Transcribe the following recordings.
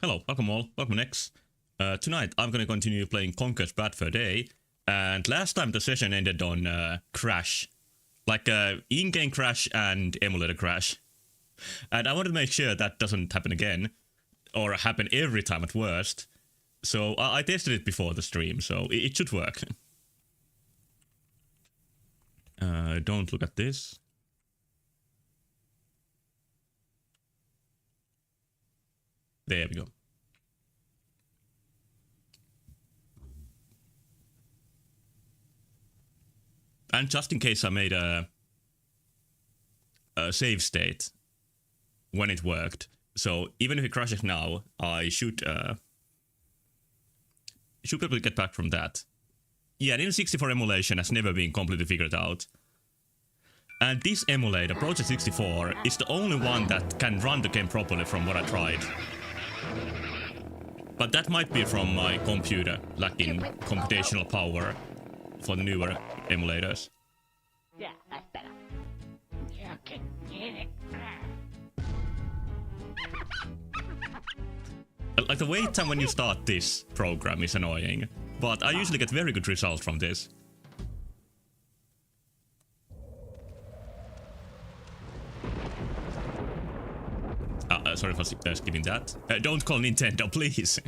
Hello, welcome all, welcome next. Tonight I'm gonna continue playing Conker's Bad Fur Day, and last time the session ended on crash. Like in-game crash and emulator crash. And I want to make sure that doesn't happen again, or happen every time at worst. So I tested it before the stream, so it should work. Don't look at this. There we go. And just in case I made a save state when it worked, so even if it crashes now, I should be able to get back from that. Yeah, N64 emulation has never been completely figured out. And this emulator, Project 64, is the only one that can run the game properly from what I tried. But that might be from my computer lacking computational power for the newer emulators. Yeah, that's better. Yeah, okay. Like the wait time when you start this program is annoying, but I usually get very good results from this. Sorry for skipping that. Don't call Nintendo, please.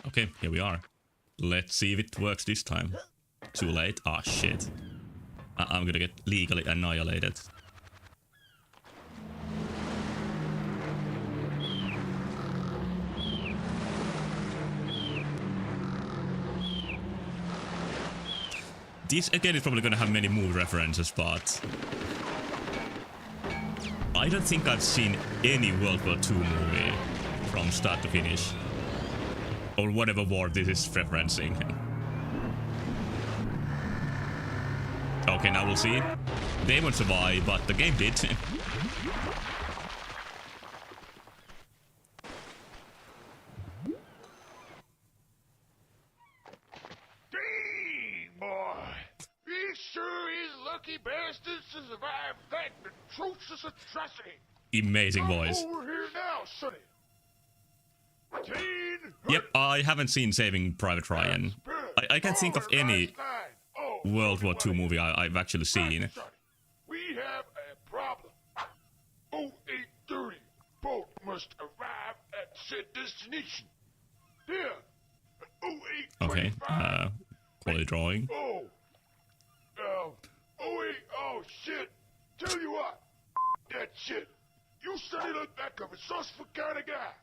Okay, here we are. Let's see if it works this time. Too late. Ah, shit. I'm gonna get legally annihilated. This again is probably gonna have many move references, but I don't think I've seen any World War II movie from start to finish. Or whatever war this is referencing. Okay, now we'll see. They won't survive, but the game did. To survive that atrocious atrocity. Amazing voice. Over here now, sonny. Yep, I haven't seen Saving Private Ryan. I can't think of any World War II movie I've actually seen. We have a problem. 0830 boat must arrive at said destination. Here. 0825. Okay, quality drawing. Oh shit! Tell you what, that shit. You certainly look like a resourceful kind of guy.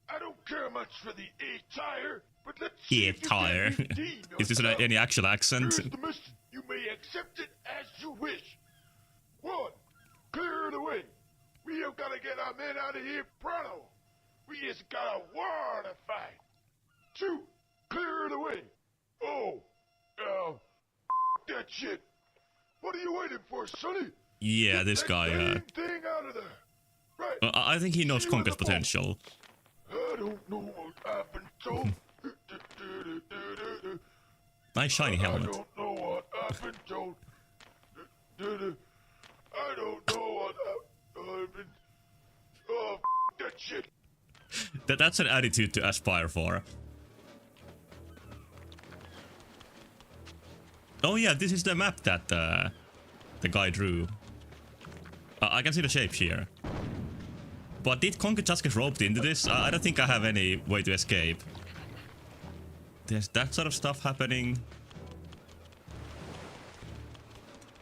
I don't care much for the A-tire, but let's see if you tire. can redeem Is this yourself. any actual accent? Here's the mission. You may accept it as you wish. 1. Clear the way. We have got to get our men out of here pronto. We just got a war to fight. 2. Clear the way. That shit. What are you waiting for, sonny? Yeah, this guy. Thing out of there. Right. I think he knows Conker's potential. I don't know what I've been told. Nice shiny helmet. I don't know what I've been told. I don't know what I've been. Oh, that shit. That's an attitude to aspire for. Oh yeah, this is the map that the guy drew. I can see the shapes here. But did Conker just get roped into this? I don't think I have any way to escape. There's that sort of stuff happening.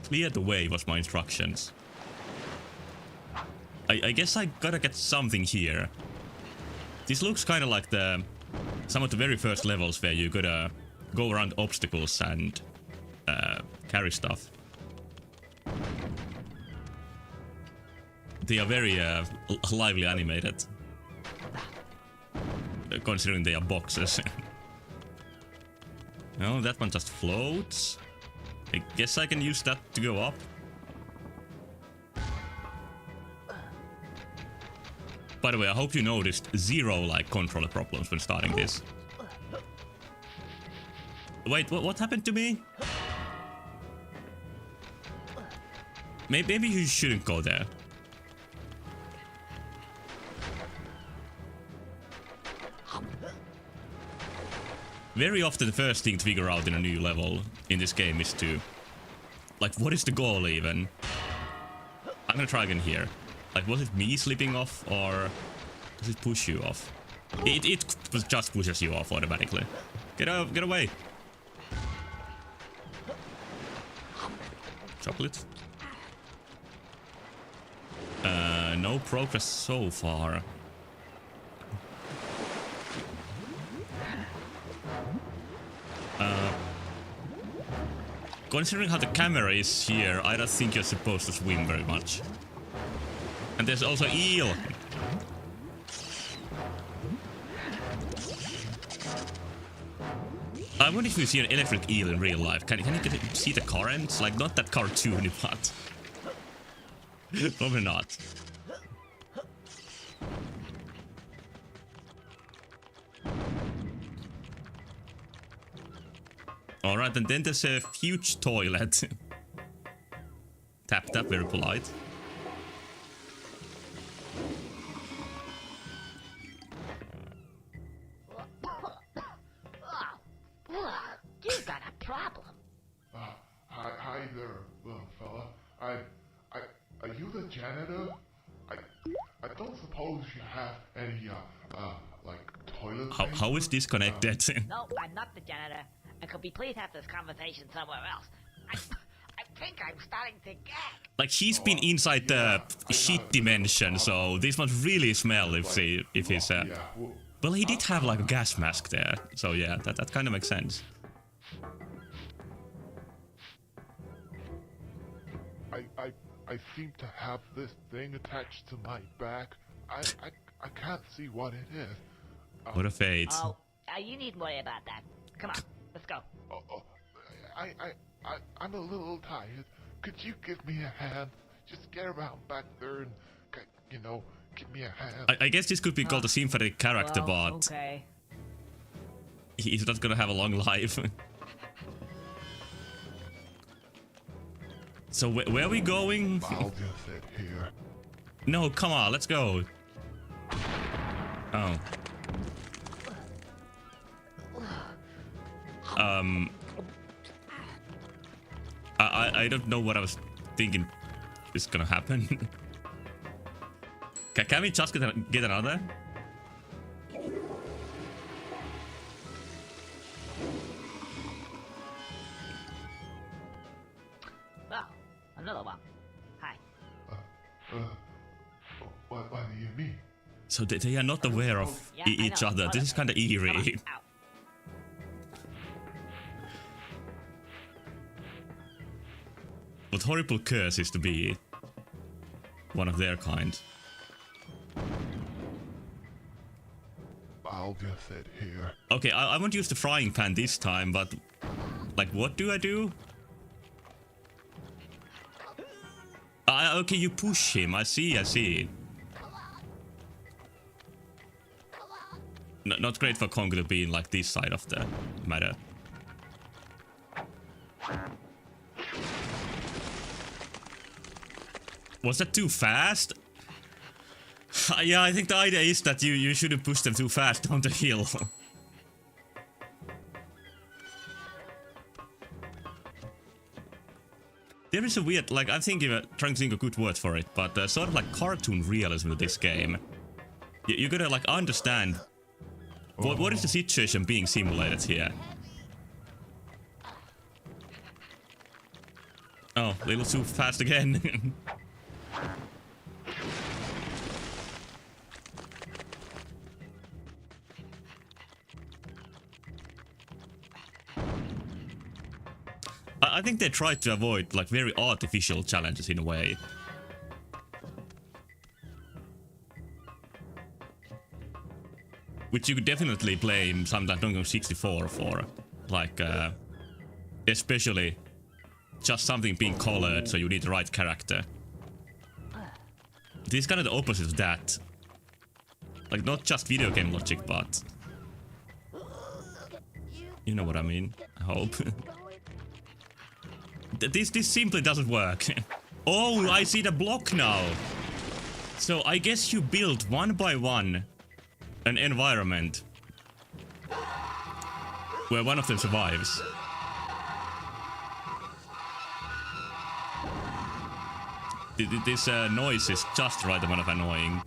Clear the way was my instructions. I guess I gotta get something here. This looks kind of like some of the very first levels where you gotta go around obstacles and carry stuff. They are very lively animated, considering they are boxes. No, that one just floats. I guess I can use that to go up. By the way, I hope you noticed zero controller problems when starting this. Wait, what happened to me? Maybe you shouldn't go there. Very often the first thing to figure out in a new level in this game is to... Like, what is the goal even? I'm gonna try again here. Like, was it me slipping off or does it push you off? It just pushes you off automatically. Get out, get away. Chocolate. No progress so far. Considering how the camera is here, I don't think you're supposed to swim very much. And there's also eel. I wonder if you see an electric eel in real life. Can you see the currents? Like, not that cartoony, but... Probably not. Alright, and then there's a huge toilet. Tap tap, very polite. You got a problem. Hi there, little fella. Are you the janitor? I don't suppose you have any, like, toilet paper? How is this connected? No, I'm not the janitor. And could we please have this conversation somewhere else? I think I'm starting to gag. Like, he's been inside the shit dimension, so this must really smell if he's well, he did have like a gas mask there, so yeah, that kind of makes sense. I seem to have this thing attached to my back. I can't see what it is. What a fate. Oh, you needn't worry about that. Come on, let's go. I'm a little tired. Could you give me a hand? Just get around back there and, you know, give me a hand. I guess this could be called a sympathetic character, well, but okay. he's not gonna have a long life. So where are we going? I'll just sit here. No, come on, let's go. Oh. I don't know what I was thinking is gonna happen. Can we just get another? Well, another one. Hi. What do you mean? So they are not aware of Yeah, each I know. other. This is kind of eerie. Out. What horrible curse is to be one of their kind. I'll just sit here. Okay, I won't use the frying pan this time, but like, what do I do? Okay, you push him. I see. Not great for Conker to be in like this side of the matter. Was that too fast? Yeah, I think the idea is that you shouldn't push them too fast down the hill. There is a weird, like, I'm trying to think a good word for it, but sort of like cartoon realism with this game. You gotta like understand what is the situation being simulated here. Oh, a little too fast again. I think they tried to avoid like very artificial challenges in a way. Which you could definitely blame sometimes Donkey Kong 64 for. Like, especially just something being colored so you need the right character. This is kind of the opposite of that. Like, not just video game logic, but... You know what I mean, I hope. This simply doesn't work. Oh, I see the block now. So I guess you build one by one an environment where one of them survives. This noise is just right amount of annoying.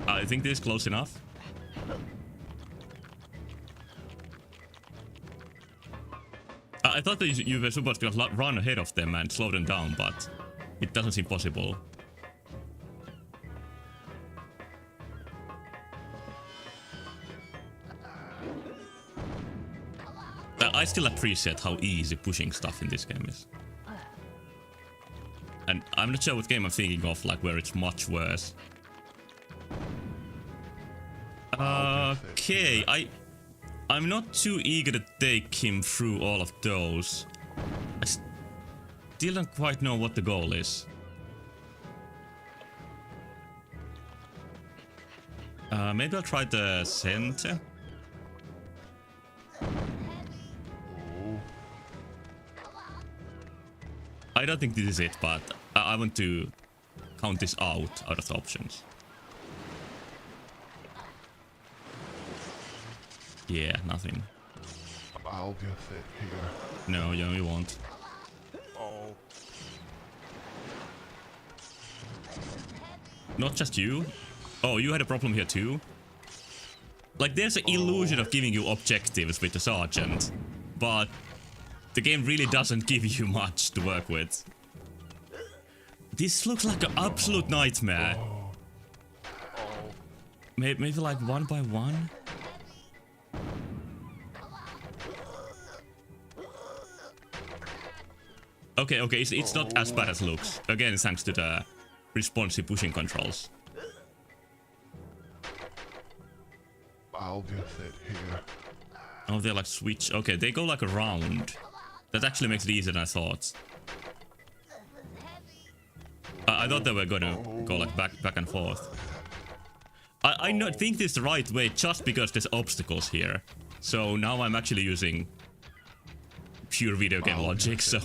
I think this is close enough. I thought that you were supposed to run ahead of them and slow them down, but it doesn't seem possible. I still appreciate how easy pushing stuff in this game is. And I'm not sure what game I'm thinking of, like where it's much worse. Okay, I'm not too eager to take him through all of those. I still don't quite know what the goal is. Maybe I'll try the center. I don't think this is it, but I want to count this out of the options. Yeah, nothing. I'll get it here. No, you won't. Oh. Not just you. Oh, you had a problem here too? Like, there's an illusion of giving you objectives with the sergeant, but the game really doesn't give you much to work with. This looks like an absolute nightmare. Maybe like one by one? Okay, it's not as bad as it looks. Again, thanks to the responsive pushing controls. I'll get it here. Oh, they're like switch. Okay, they go like around. That actually makes it easier than I thought. I thought they were gonna go like back and forth. I think this is the right way just because there's obstacles here. So now I'm actually using pure video game logic, so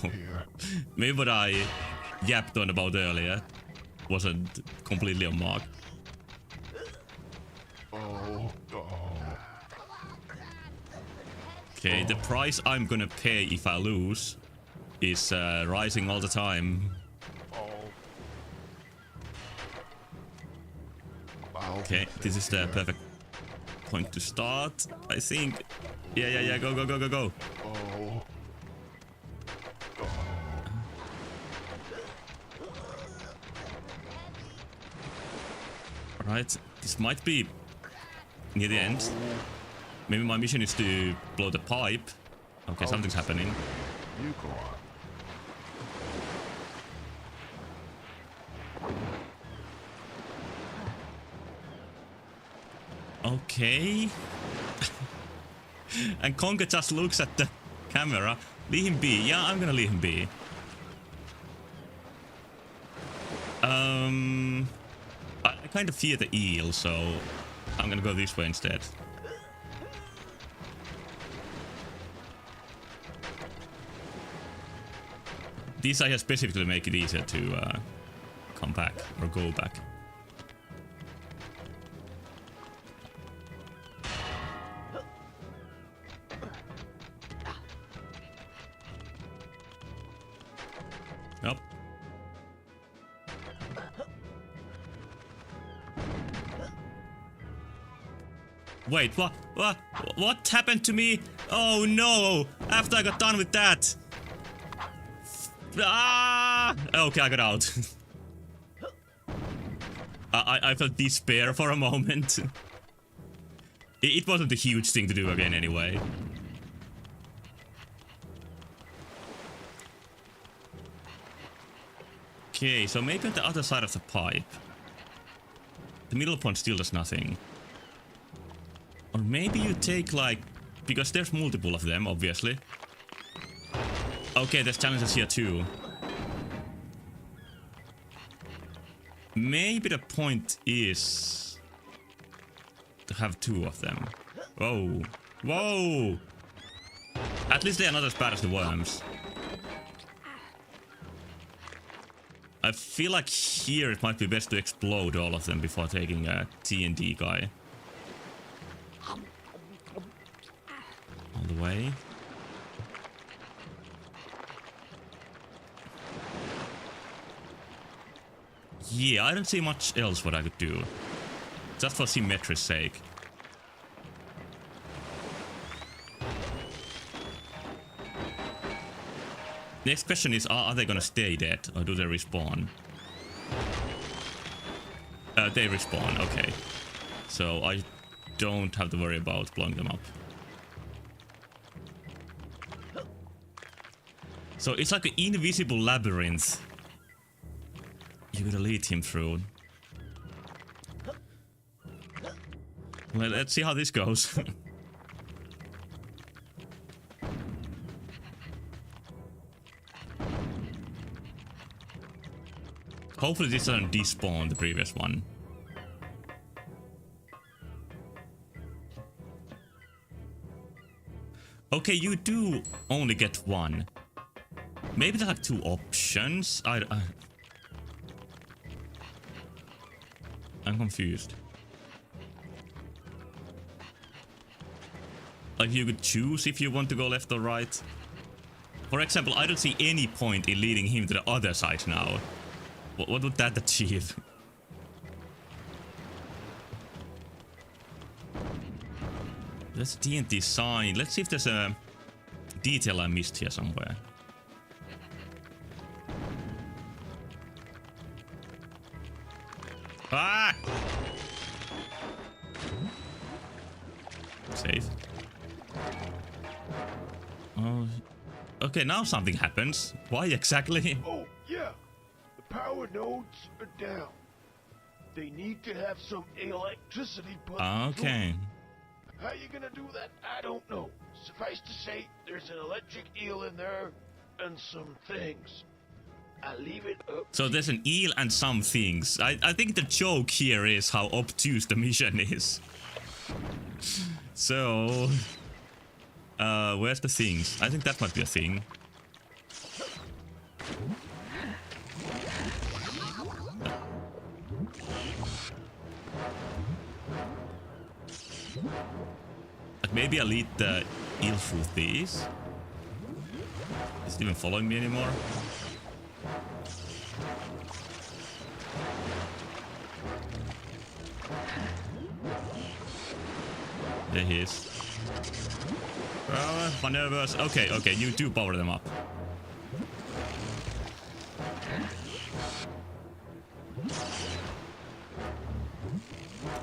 maybe what I yapped on about earlier wasn't completely on mark. Okay, the price I'm gonna pay if I lose is rising all the time. Okay, this is the perfect point to start, I think. Yeah, go. Alright, this might be near the end. Maybe my mission is to blow the pipe. Okay, something's happening. You go on. Okay. And Conker just looks at the camera. Leave him be. Yeah, I'm gonna leave him be. I kind of fear the eel, so I'm gonna go this way instead. These I have specifically make it easier to come back or go back. Nope. Wait, what happened to me? Oh no! After I got done with that! Ah! Okay, I got out. I felt despair for a moment. It wasn't a huge thing to do again anyway. Okay, so maybe on the other side of the pipe. The middle point still does nothing. Or maybe you take like... Because there's multiple of them, obviously. Okay, there's challenges here too. Maybe the point is... to have two of them. Whoa. Whoa! At least they are not as bad as the worms. I feel like here it might be best to explode all of them before taking a TNT guy. All the way. Yeah, I don't see much else what I could do. Just for symmetry's sake. Next question is, are they gonna stay dead or do they respawn? They respawn, okay. So I don't have to worry about blowing them up. So it's like an invisible labyrinth. You gotta lead him through. Well, let's see how this goes. Hopefully this doesn't despawn the previous one. Okay, you do only get one. Maybe there's like 2 options. I'm confused. Like you could choose if you want to go left or right. For example, I don't see any point in leading him to the other side now. What would that achieve? There's a TNT sign. Let's see if there's a detail I missed here somewhere. Ah! Safe. Oh. Okay, now something happens. Why exactly? Oh, yeah. The power nodes are down. They need to have some electricity put through. Okay. How you gonna do that? I don't know. Suffice to say, there's an electric eel in there and some things. I leave it up. So there's an eel and some things. I think the joke here is how obtuse the mission is. So, where's the things? I think that might be a thing. Like maybe I'll lead the eel through these. Is it even following me anymore? There he is. Maneuvers. Okay, okay, you do power them up.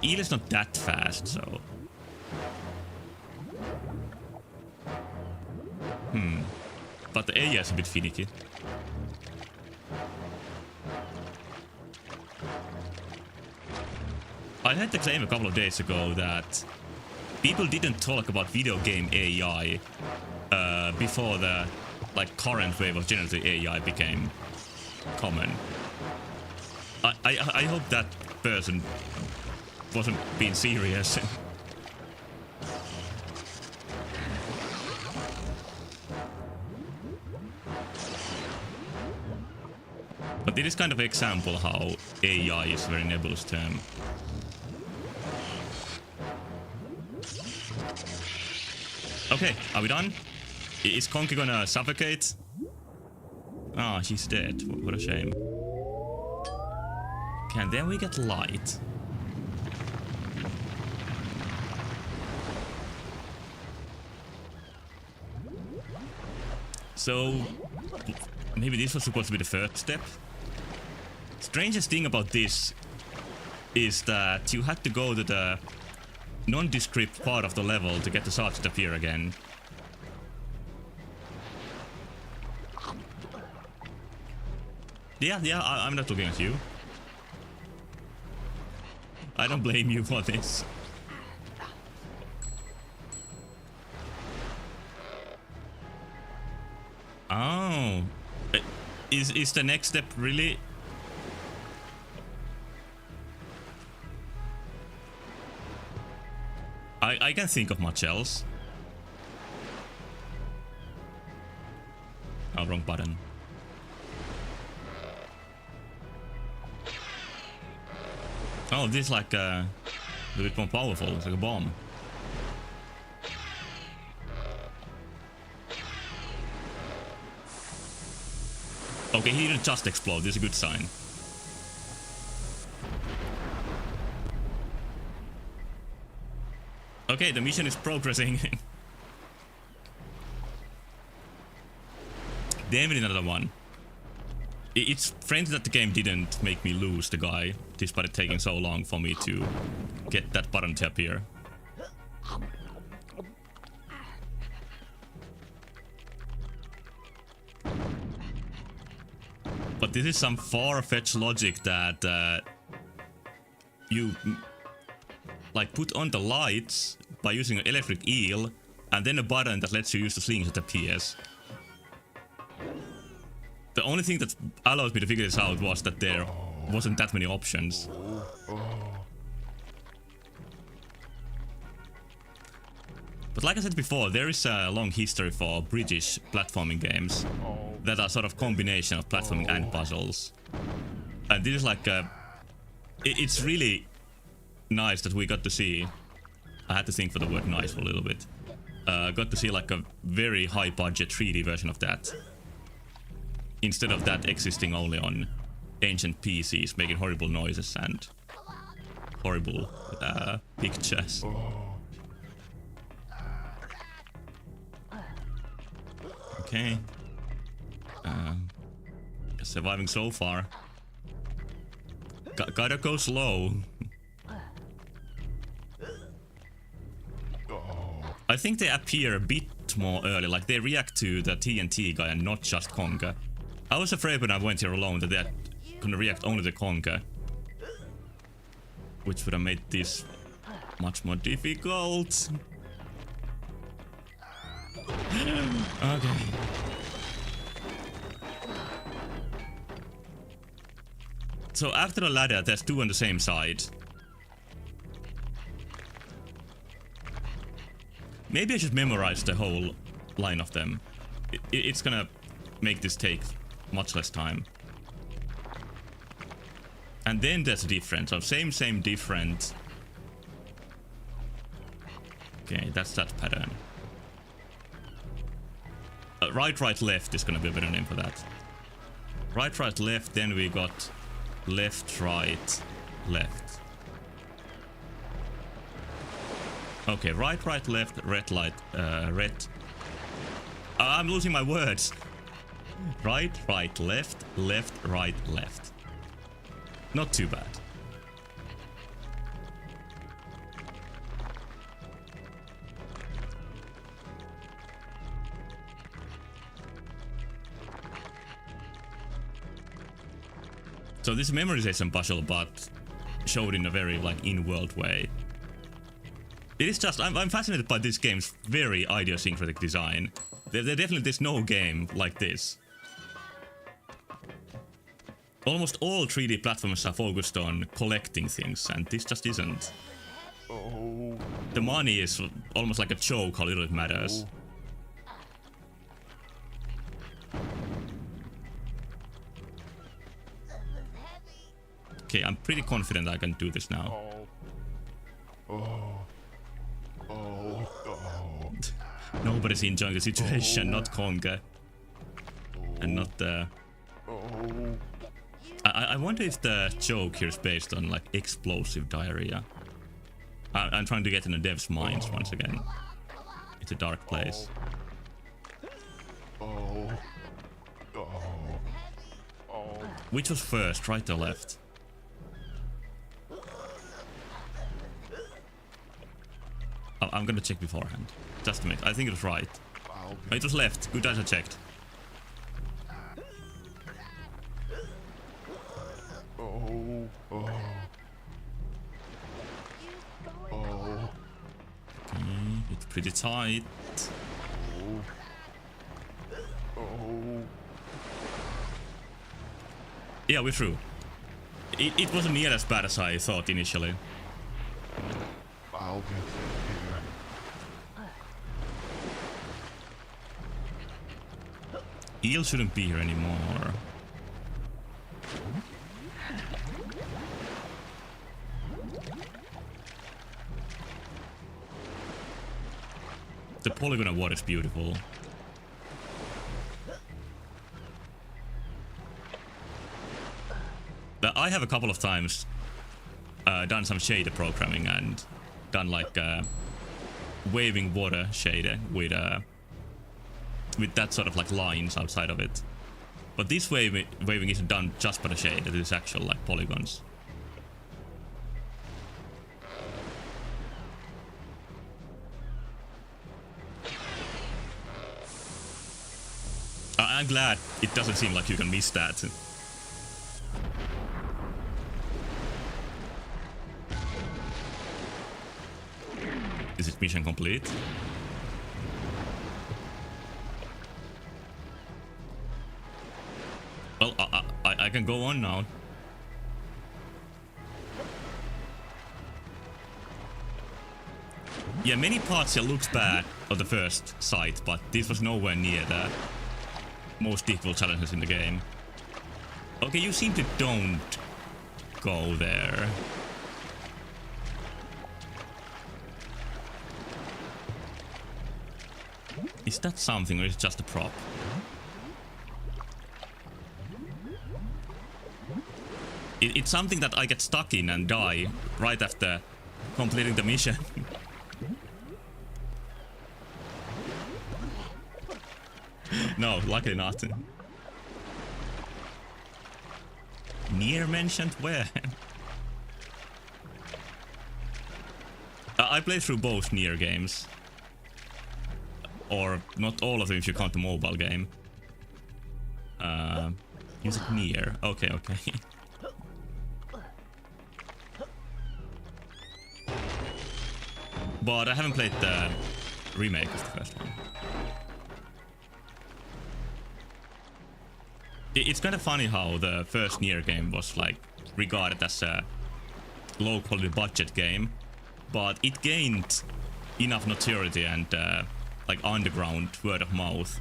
Eel is not that fast, so... But the AI is a bit finicky. I had the claim a couple of days ago that people didn't talk about video game AI before the current wave of generative AI became common. I hope that person wasn't being serious. But it is kind of an example how AI is a very nebulous term. Okay, are we done? Is Conker gonna suffocate? Ah, he's dead. What a shame. Okay, and then we get light. So, maybe this was supposed to be the first step? Strangest thing about this is that you had to go to the nondescript part of the level to get the shards to appear again. Yeah, I'm not looking at you. I don't blame you for this. Oh. Is the next step really... I can't think of much else. Oh, wrong button. Oh, this is like a bit more powerful. It's like a bomb. Okay, he didn't just explode. This is a good sign. Okay, the mission is progressing. Damn it, another one. It's strange that the game didn't make me lose the guy, despite it taking so long for me to get that button to appear. But this is some far-fetched logic that you like put on the lights by using an electric eel, and then a button that lets you use the slingshot appears. The only thing that allowed me to figure this out was that there wasn't that many options. But like I said before, there is a long history for British platforming games that are sort of combination of platforming and puzzles. And this is like it's really nice that we got to see. I had to think for the word nice for a little bit. Got to see like a very high budget 3D version of that. Instead of that existing only on ancient PCs, making horrible noises and horrible pictures. Okay. Surviving so far. Gotta go slow. I think they appear a bit more early, like they react to the TNT guy and not just Conker. I was afraid when I went here alone that they're gonna react only to Conker, which would have made this much more difficult. Okay. So after the ladder, there's two on the same side. Maybe I should memorize the whole line of them. It's gonna make this take much less time. And then there's a difference. So same, different. Okay, that's that pattern. Right, left is gonna be a better name for that. Right, left, then we got left, right, left. Okay, right, left, red light, red. I'm losing my words. Right, left, right, left. Not too bad. So this memorization puzzle, but showed in a very like in-world way. It is just, I'm fascinated by this game's very idiosyncratic design. There definitely is no game like this. Almost all 3D platforms are focused on collecting things, and this just isn't. The money is almost like a joke how little it matters. Okay, I'm pretty confident I can do this now. Nobody's enjoying the situation, not Conker. And not the... I wonder if the joke here is based on like explosive diarrhea. I'm trying to get in the devs' minds once again. It's a dark place. Which was first, right or left? I'm gonna check beforehand. Just a minute. I think it was right. It was left. Good as I checked. Okay, it's pretty tight. Yeah, we're through. It wasn't near as bad as I thought initially. I'll get there. Eel shouldn't be here anymore. The polygon of water is beautiful. I have a couple of times done some shader programming and done like waving water shader with that sort of like lines outside of it. But this waving isn't done just by the shader, it is actual like polygons. I'm glad it doesn't seem like you can miss that. Is it mission complete? Well, I can go on now. Yeah, many parts here looked bad on the first sight, but this was nowhere near the most difficult challenges in the game. Okay, you seem to don't go there. Is that something or is it just a prop? It's something that I get stuck in and die right after completing the mission. No, luckily not. Near mentioned where? I played through both Nier games. Or not all of them if you count the mobile game. Is it Nier? Okay, okay. But I haven't played the remake of the first one. It's kind of funny how the first Nier game was like regarded as a low quality budget game, but it gained enough notoriety and like underground word of mouth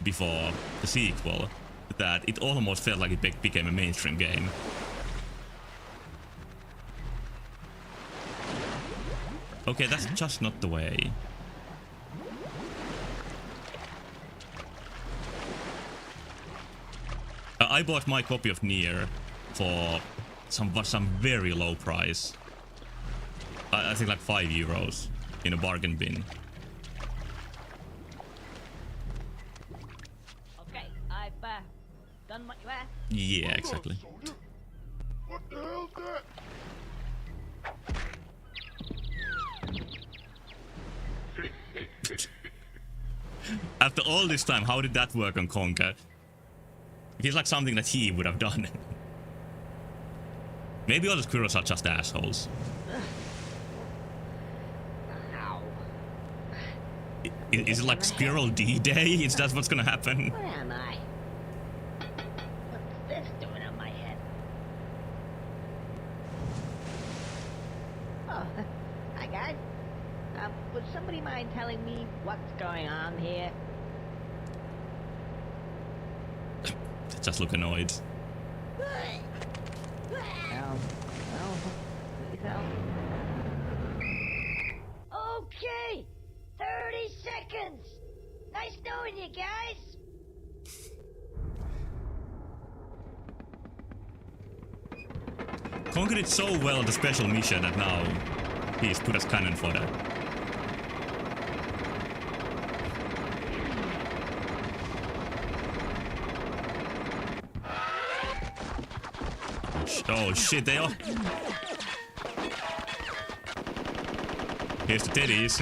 before the sequel that it almost felt like it became a mainstream game. Okay, that's just not the way. I bought my copy of Nier for some very low price. I think like €5 in a bargain bin. Okay, I've done what you asked. Yeah, exactly. What the hell's that? After all this time, how did that work on Conker? It feels like something that he would have done. Maybe all the squirrels are just assholes. Ow. Is it like Squirrel D-Day? Is that what's gonna happen? Where am I? What's this doing on my head? Oh, hi guys. Would somebody mind telling me what's going on here? They just look annoyed. Please help. Okay, 30 seconds. Nice knowing you guys. Conker did so well at the special mission that now he's put as canon for that. Oh shit, they are. Here's the teddies.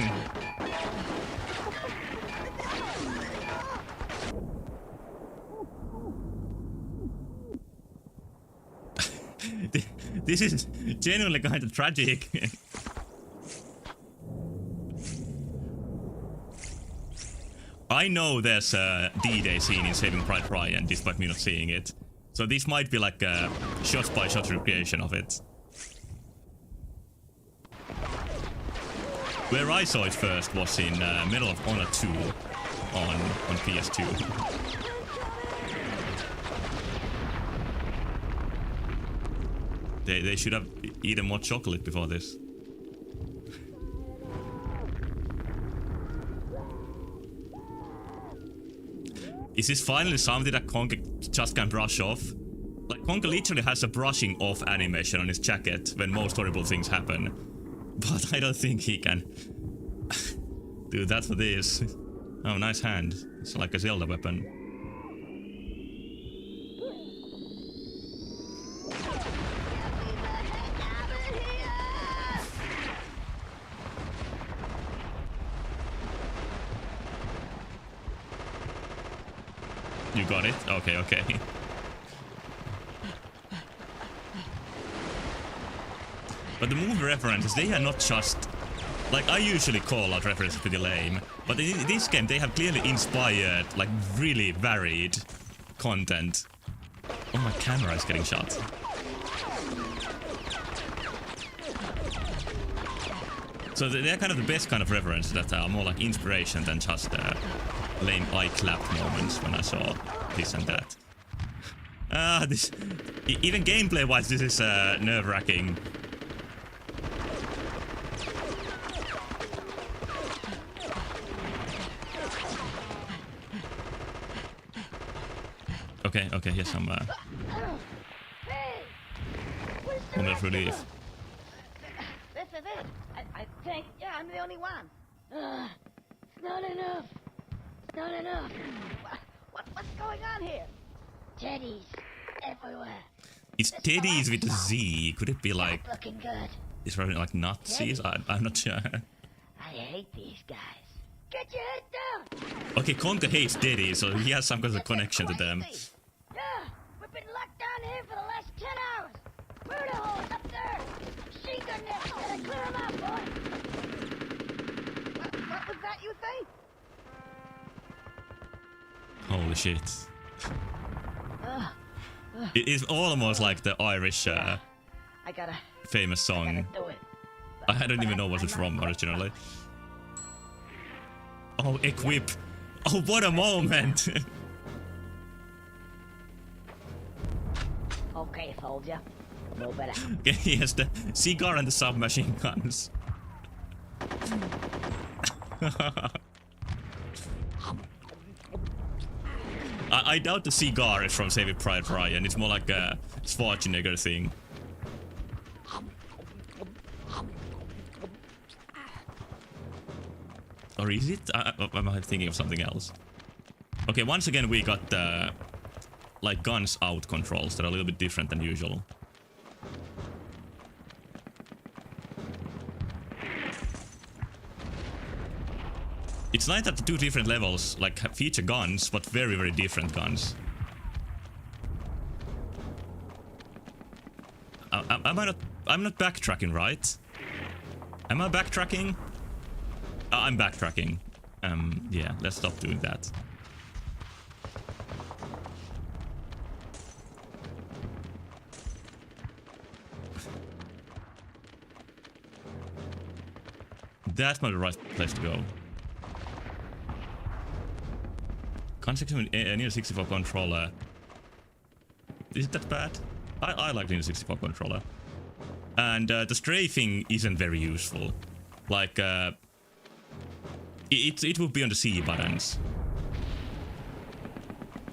This is genuinely kind of tragic. I know there's a D-Day scene in Saving Private Ryan, despite me not seeing it. So this might be like a shot-by-shot recreation of it. Where I saw it first was in Medal of Honor 2 on PS2. They should have eaten more chocolate before this. Is this finally something that Conker just can brush off? Like, Conker literally has a brushing off animation on his jacket when most horrible things happen. But I don't think he can do that for this. Oh, nice hand. It's like a Zelda weapon. You got it? Okay, okay. But the movie references, they are not just... Like, I usually call out references pretty lame, but in this game they have clearly inspired, like, really varied content. Oh, my camera is getting shot. So they're kind of the best kind of references that are more like inspiration than just lame eye clap moments when I saw this and that. This... Even gameplay-wise, this is nerve-wracking. Okay, okay, yes, I'm moment relief. This is it. I think, yeah, I'm the only one. It's not enough. It's not enough. What's going on here? Teddies everywhere. It's teddies with a Z. Could it be like... Looking good. It's probably like Nazis? I'm not sure. I hate these guys. Get your head down. Okay, Conker hates teddies, so he has some kind of connection to them. Yeah, we've been locked down here for the last 10 hours. Murder holes up there. Machine gun nests. Gotta clear them out, boy. What was that you say? Holy shit. It is almost like the Irish I gotta famous song. do it. I don't even know what it's from originally. Oh, equip. Oh, what a moment. Okay, soldier. Move it out. He has the cigar and the submachine guns. I doubt the cigar is from Saving Private Ryan. It's more like a Schwarzenegger thing. Or is it? Am I thinking of something else? Okay, once again we got like guns out controls that are a little bit different than usual. It's nice that the two different levels like feature guns, but very, very different guns. I'm not backtracking, right? Am I backtracking? I'm backtracking. Yeah, let's stop doing that. That's not the right place to go. Construction with Neo 64 controller. Is it that bad? I like the Neo 64 controller. And the strafing isn't very useful. Like, it would be on the C buttons.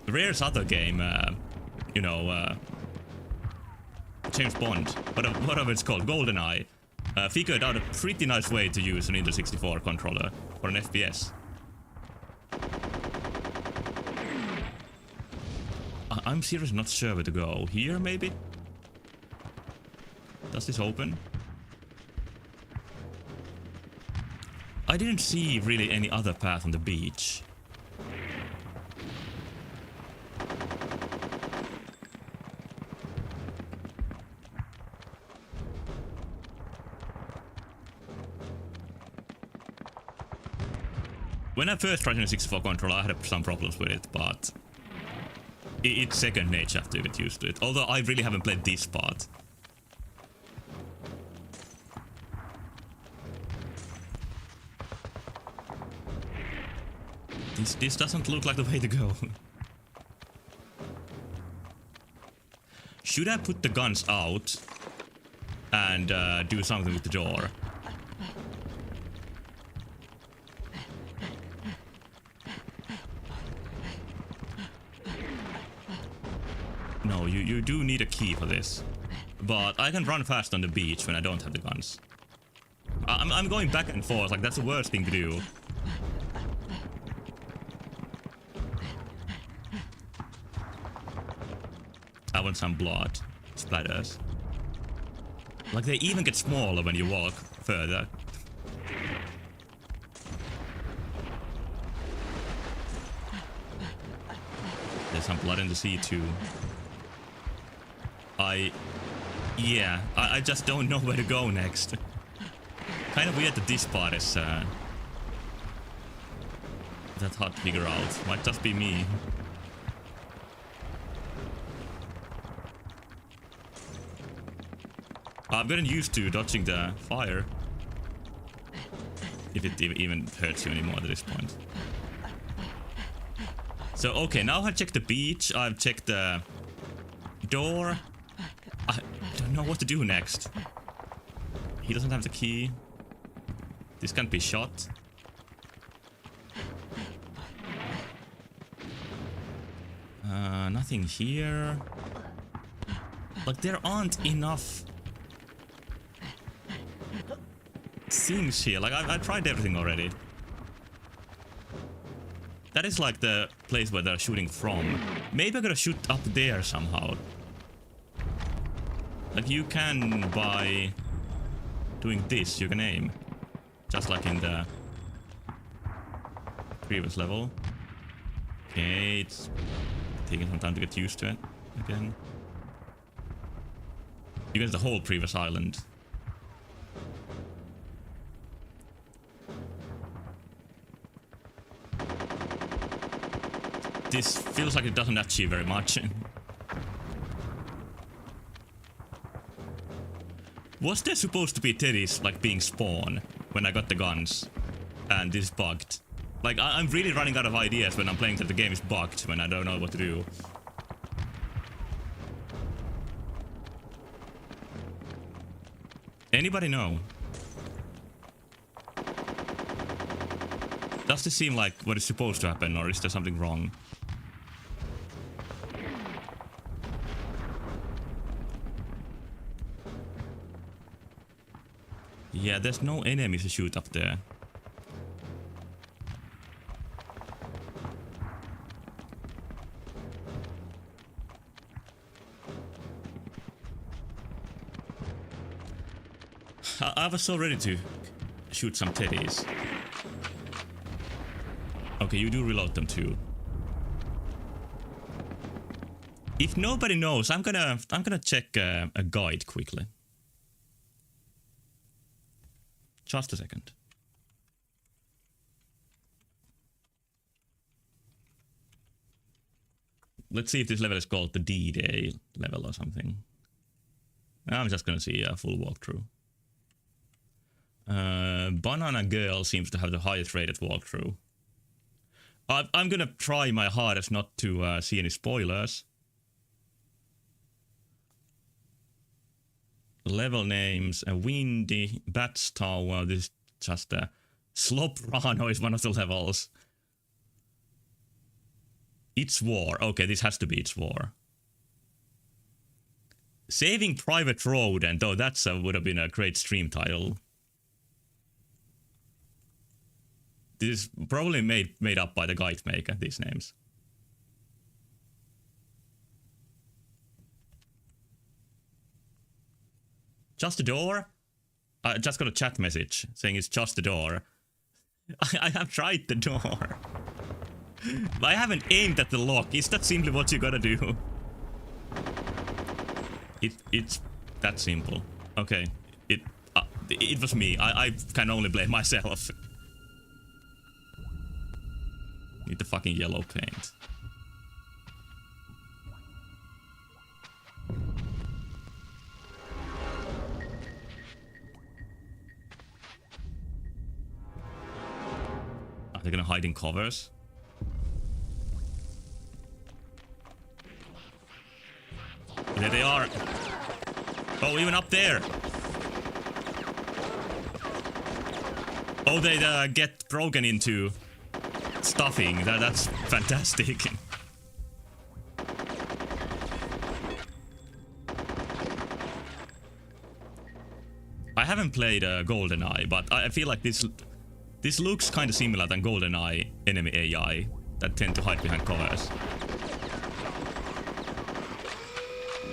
Rare's other game, you know, James Bond, whatever it's called, GoldenEye, figured out a pretty nice way to use an Nintendo 64 controller for an FPS. I'm seriously not sure where to go. Here, maybe? Does this open? I didn't see really any other path on the beach. When I first tried the 64 controller, I had some problems with it, but it's second nature to get used to it. Although I really haven't played this part. This doesn't look like the way to go. Should I put the guns out and do something with the door? No, you do need a key for this. But I can run fast on the beach when I don't have the guns. I'm going back and forth, like that's the worst thing to do. I want some blood splatters. Like they even get smaller when you walk further. There's some blood in the sea too. Yeah, I just don't know where to go next. Kind of weird that this part is that hard to figure out. Might just be me. I've gotten used to dodging the fire. If it even hurts you anymore at this point. So, okay, now I've checked the beach, I've checked the door. I don't know what to do next. He doesn't have the key. This can't be shot. Nothing here. Like, there aren't enough things here. Like, I've tried everything already. That is like the place where they're shooting from. Maybe I gotta shoot up there somehow. Like you can by doing this, you can aim. Just like in the previous level. Okay, it's taking some time to get used to it again. You get the whole previous island. This feels like it doesn't achieve very much. Was there supposed to be teddies like being spawned when I got the guns? And this is bugged. Like I'm really running out of ideas when I'm playing that the game is bugged when I don't know what to do. Anybody know? Does this seem like what is supposed to happen, or is there something wrong? Yeah, there's no enemies to shoot up there. I was so ready to shoot some teddies. Okay, you do reload them too. If nobody knows, I'm gonna check a guide quickly. Just a second. Let's see if this level is called the D-Day level or something. I'm just gonna see a full walkthrough. Banana Girl seems to have the highest rated walkthrough. I'm gonna try my hardest not to see any spoilers. Level names, a Windy, Bats Tower, this is just a Sloprano is one of the levels. It's War, okay, this has to be It's War. Saving Private Road, and though that's would have been a great stream title. This is probably made up by the guide maker, these names. Just a door? I just got a chat message saying it's just a door. I have tried the door. I haven't aimed at the lock. Is that simply what you gotta do? It's that simple. Okay. It was me. I can only blame myself. Need the fucking yellow paint. Are they gonna hide in covers? There they are. Oh, even up there. Oh, they get broken into stuffing. That's fantastic. haven't played GoldenEye, but I feel like this looks kind of similar than GoldenEye enemy AI that tend to hide behind covers.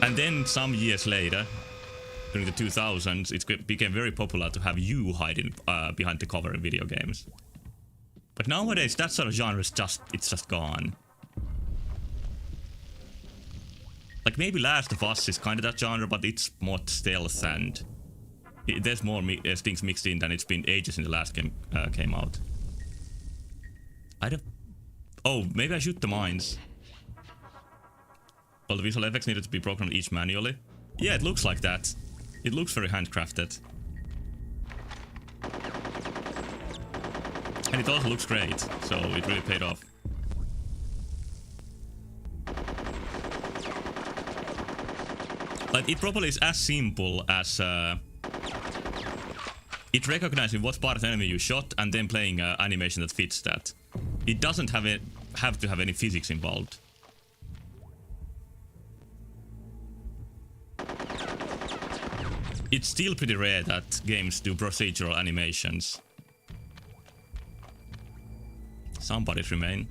And then some years later, during the 2000s, it became very popular to have you hiding behind the cover in video games. But nowadays, that sort of genre is just gone. Like maybe Last of Us is kind of that genre, but it's more stealth and there's more things mixed in than it's been ages since the last game came out. I don't... Oh, maybe I shoot the mines. Well, the visual effects needed to be programmed each manually. Yeah, it looks like that. It looks very handcrafted. And it also looks great, so it really paid off. Like, it probably is as simple as it recognizing what part of the enemy you shot and then playing an animation that fits that. It doesn't have to have any physics involved. It's still pretty rare that games do procedural animations. Some bodies remain.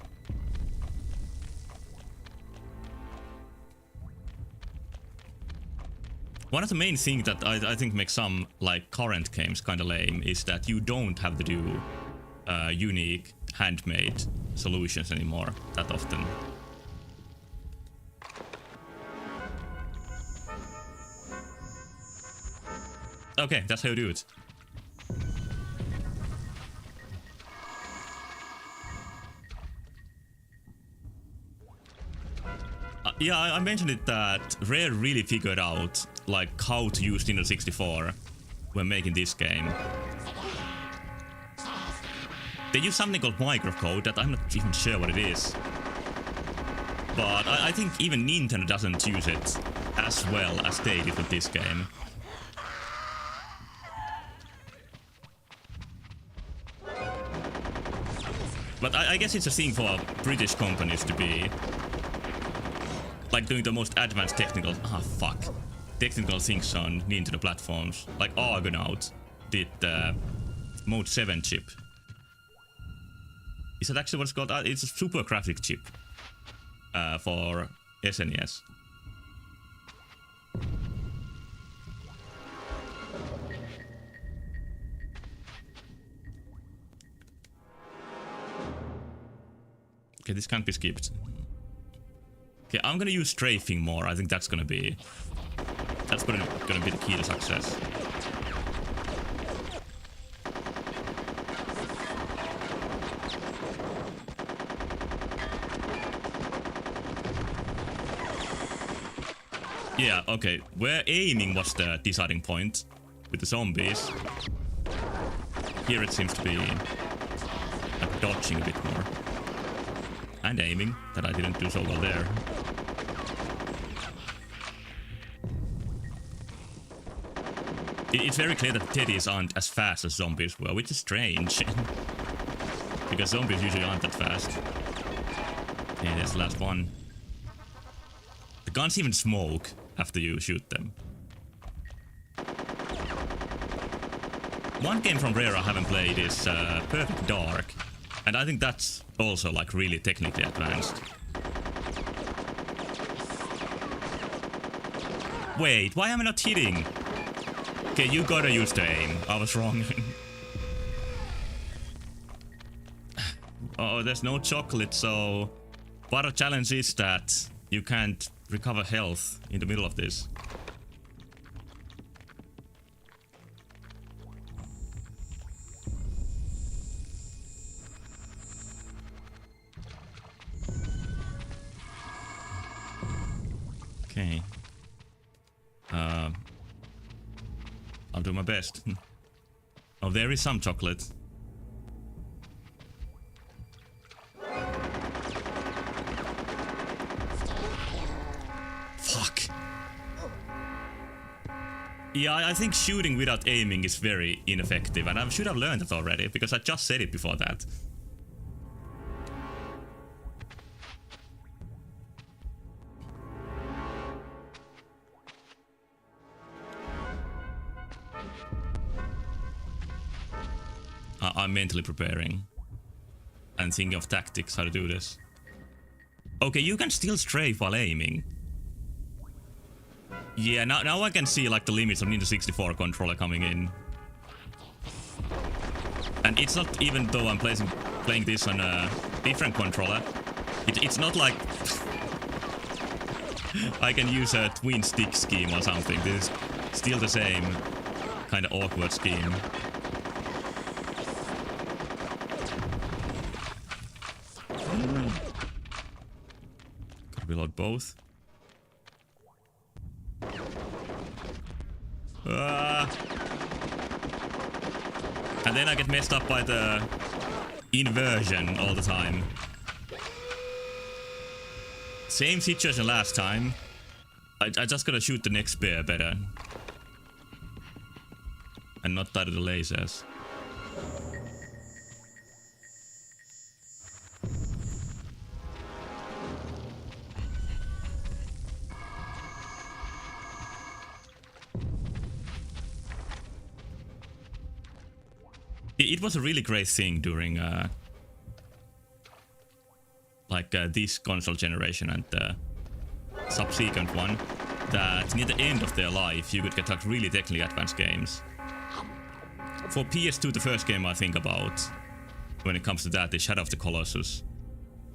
One of the main things that I think makes some like current games kind of lame is that you don't have to do unique handmade solutions anymore that often. Okay, that's how you do it. Yeah, I mentioned it that Rare really figured out like how to use Nintendo 64 when making this game. They use something called microcode that I'm not even sure what it is. But I think even Nintendo doesn't use it as well as they did with this game. But I guess it's a thing for British companies to be like doing the most advanced technical technical things on Nintendo platforms. Like Argonaut did the Mode 7 chip. Is that actually what it's called? It's a super graphic chip for SNES. Okay, this can't be skipped. Okay, I'm gonna use strafing more. I think that's gonna be the key to success. Yeah, okay. Where aiming was the deciding point with the zombies. Here it seems to be like dodging a bit more. And aiming, that I didn't do so well there. It's very clear that teddies aren't as fast as zombies were, which is strange. Because zombies usually aren't that fast. Okay, there's the last one. The guns even smoke after you shoot them. One game from Rare I haven't played is Perfect Dark. And I think that's also like really technically advanced. Wait, why am I not hitting? Okay, you gotta use the aim. I was wrong. Oh, there's no chocolate, so part of the challenge is that you can't recover health in the middle of this. Okay. I'll do my best. Oh, there is some chocolate. Fuck. Yeah, I think shooting without aiming is very ineffective, and I should have learned that already, because I just said it before that. I'm mentally preparing. And thinking of tactics, how to do this. Okay, you can still strafe while aiming. Yeah, now I can see like the limits of Nintendo 64 controller coming in. And it's not even though I'm playing this on a different controller. It's not like I can use a twin stick scheme or something. This is still the same kind of awkward scheme. Gotta reload both. And then I get messed up by the inversion all the time. Same situation last time. I just gotta shoot the next bear better. And not die to the lasers. It was a really great thing during this console generation and the subsequent one, that near the end of their life you could get like really technically advanced games. For PS2, the first game I think about when it comes to that is Shadow of the Colossus.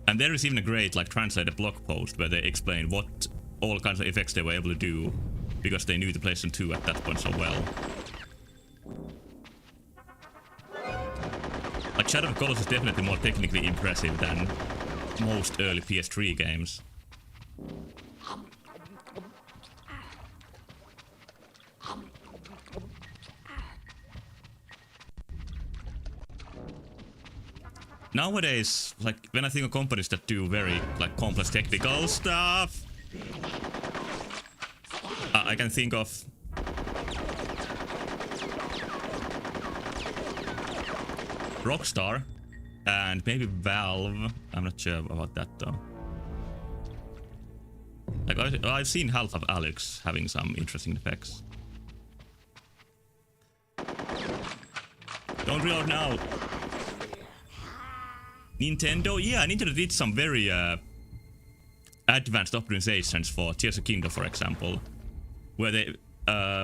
And there is even a great like translated blog post where they explain what all kinds of effects they were able to do because they knew the PlayStation 2 at that point so well. Like Shadow of the Colossus is definitely more technically impressive than most early PS3 games. Nowadays, like when I think of companies that do very like complex technical stuff, I can think of Rockstar and maybe Valve. I'm not sure about that though. Like I've seen Half-Life Alyx having some interesting effects. Don't reload now. Nintendo, yeah, Nintendo did some very advanced optimizations for Tears of the Kingdom, for example, where they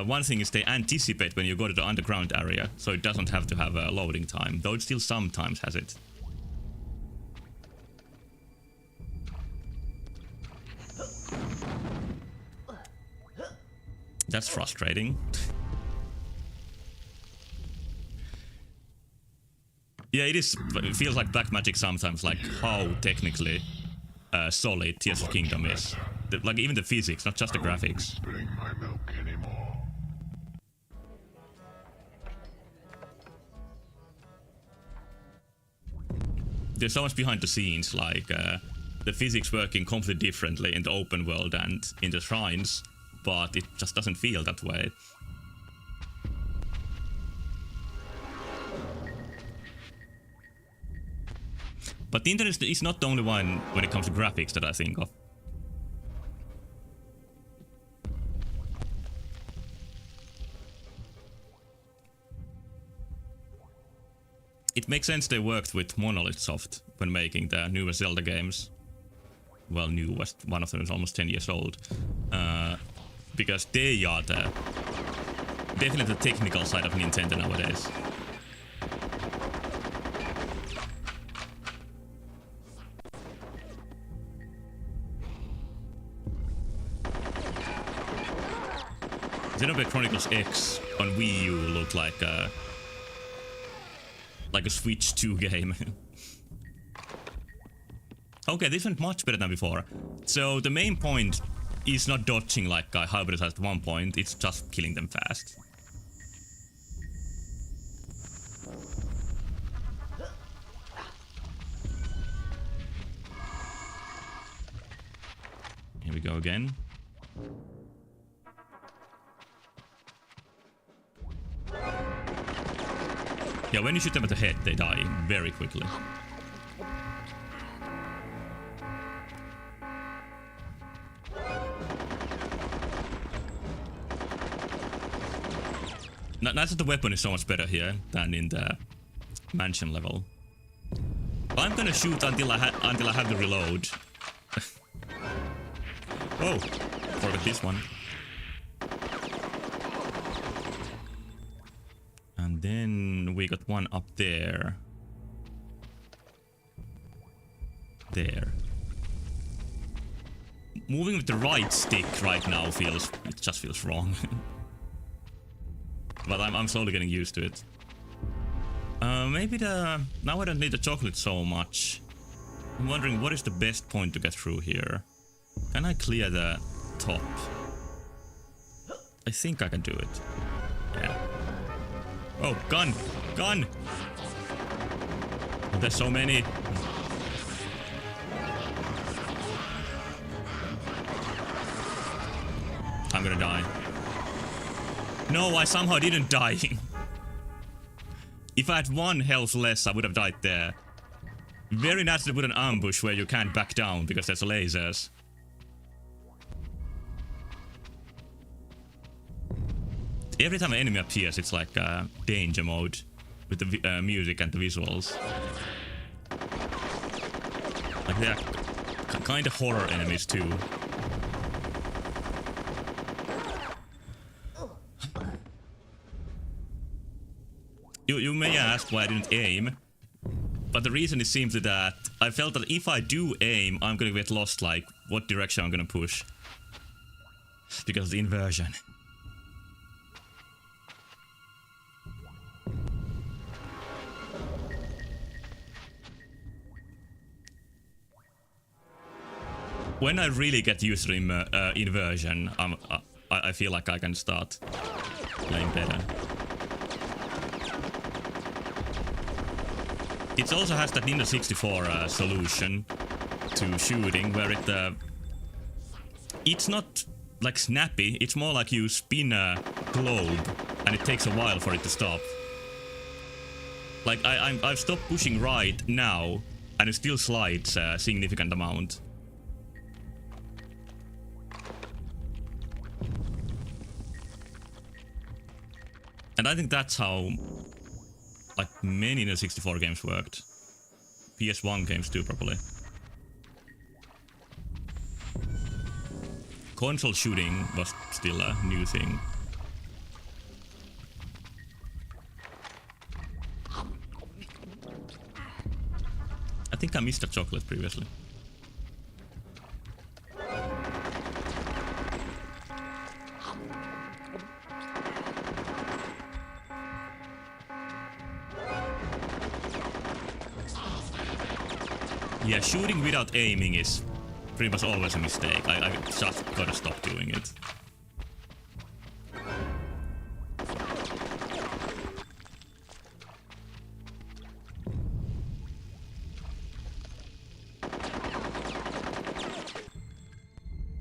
one thing is they anticipate when you go to the underground area, so it doesn't have to have a loading time, though it still sometimes has it. That's frustrating. Yeah, it is. It feels like black magic sometimes, like how technically solid Tears of the Kingdom is. Like even the physics, not just the graphics. Spilling my milk anymore. There's so much behind the scenes, like the physics working completely differently in the open world and in the shrines, but it just doesn't feel that way. But the internet is not the only one when it comes to graphics that I think of. It makes sense they worked with Monolith Soft when making the newer Zelda games. Well, newest, one of them is almost 10 years old. Because they are definitely the technical side of Nintendo nowadays. Xenoblade Chronicles X on Wii U looked like a Switch 2 game. Okay, this went much better than before. So the main point is not dodging like I hybridized at one point, it's just killing them fast. Here we go again. Yeah, when you shoot them at the head, they die very quickly. Nice that the weapon is so much better here than in the mansion level. I'm gonna shoot until I have to reload. Oh, forgot this one. And then we got one up there. There. Moving with the right stick right now just feels wrong. But I'm slowly getting used to it. Maybe now I don't need the chocolate so much. I'm wondering what is the best point to get through here. Can I clear the top? I think I can do it. Yeah. Oh, gun! Gun! Oh, there's so many. I'm gonna die. No, I somehow didn't die. If I had 1 health less, I would have died there. Very nasty with an ambush where you can't back down because there's lasers. Every time an enemy appears, it's like danger mode with the music and the visuals. Like they are kind of horror enemies too. You may ask why I didn't aim, but the reason is simply that I felt that if I do aim, I'm gonna get lost, like what direction I'm gonna push. Because of the inversion. When I really get used to inversion, I feel like I can start playing better. It also has that Nintendo 64 solution to shooting, where it's not like snappy. It's more like you spin a globe, and it takes a while for it to stop. Like I've stopped pushing right now, and it still slides a significant amount. And I think that's how like many Nintendo 64 games worked. PS1 games too, probably. Console shooting was still a new thing. I think I missed a chocolate previously. Yeah, shooting without aiming is pretty much always a mistake. I just gotta stop doing it.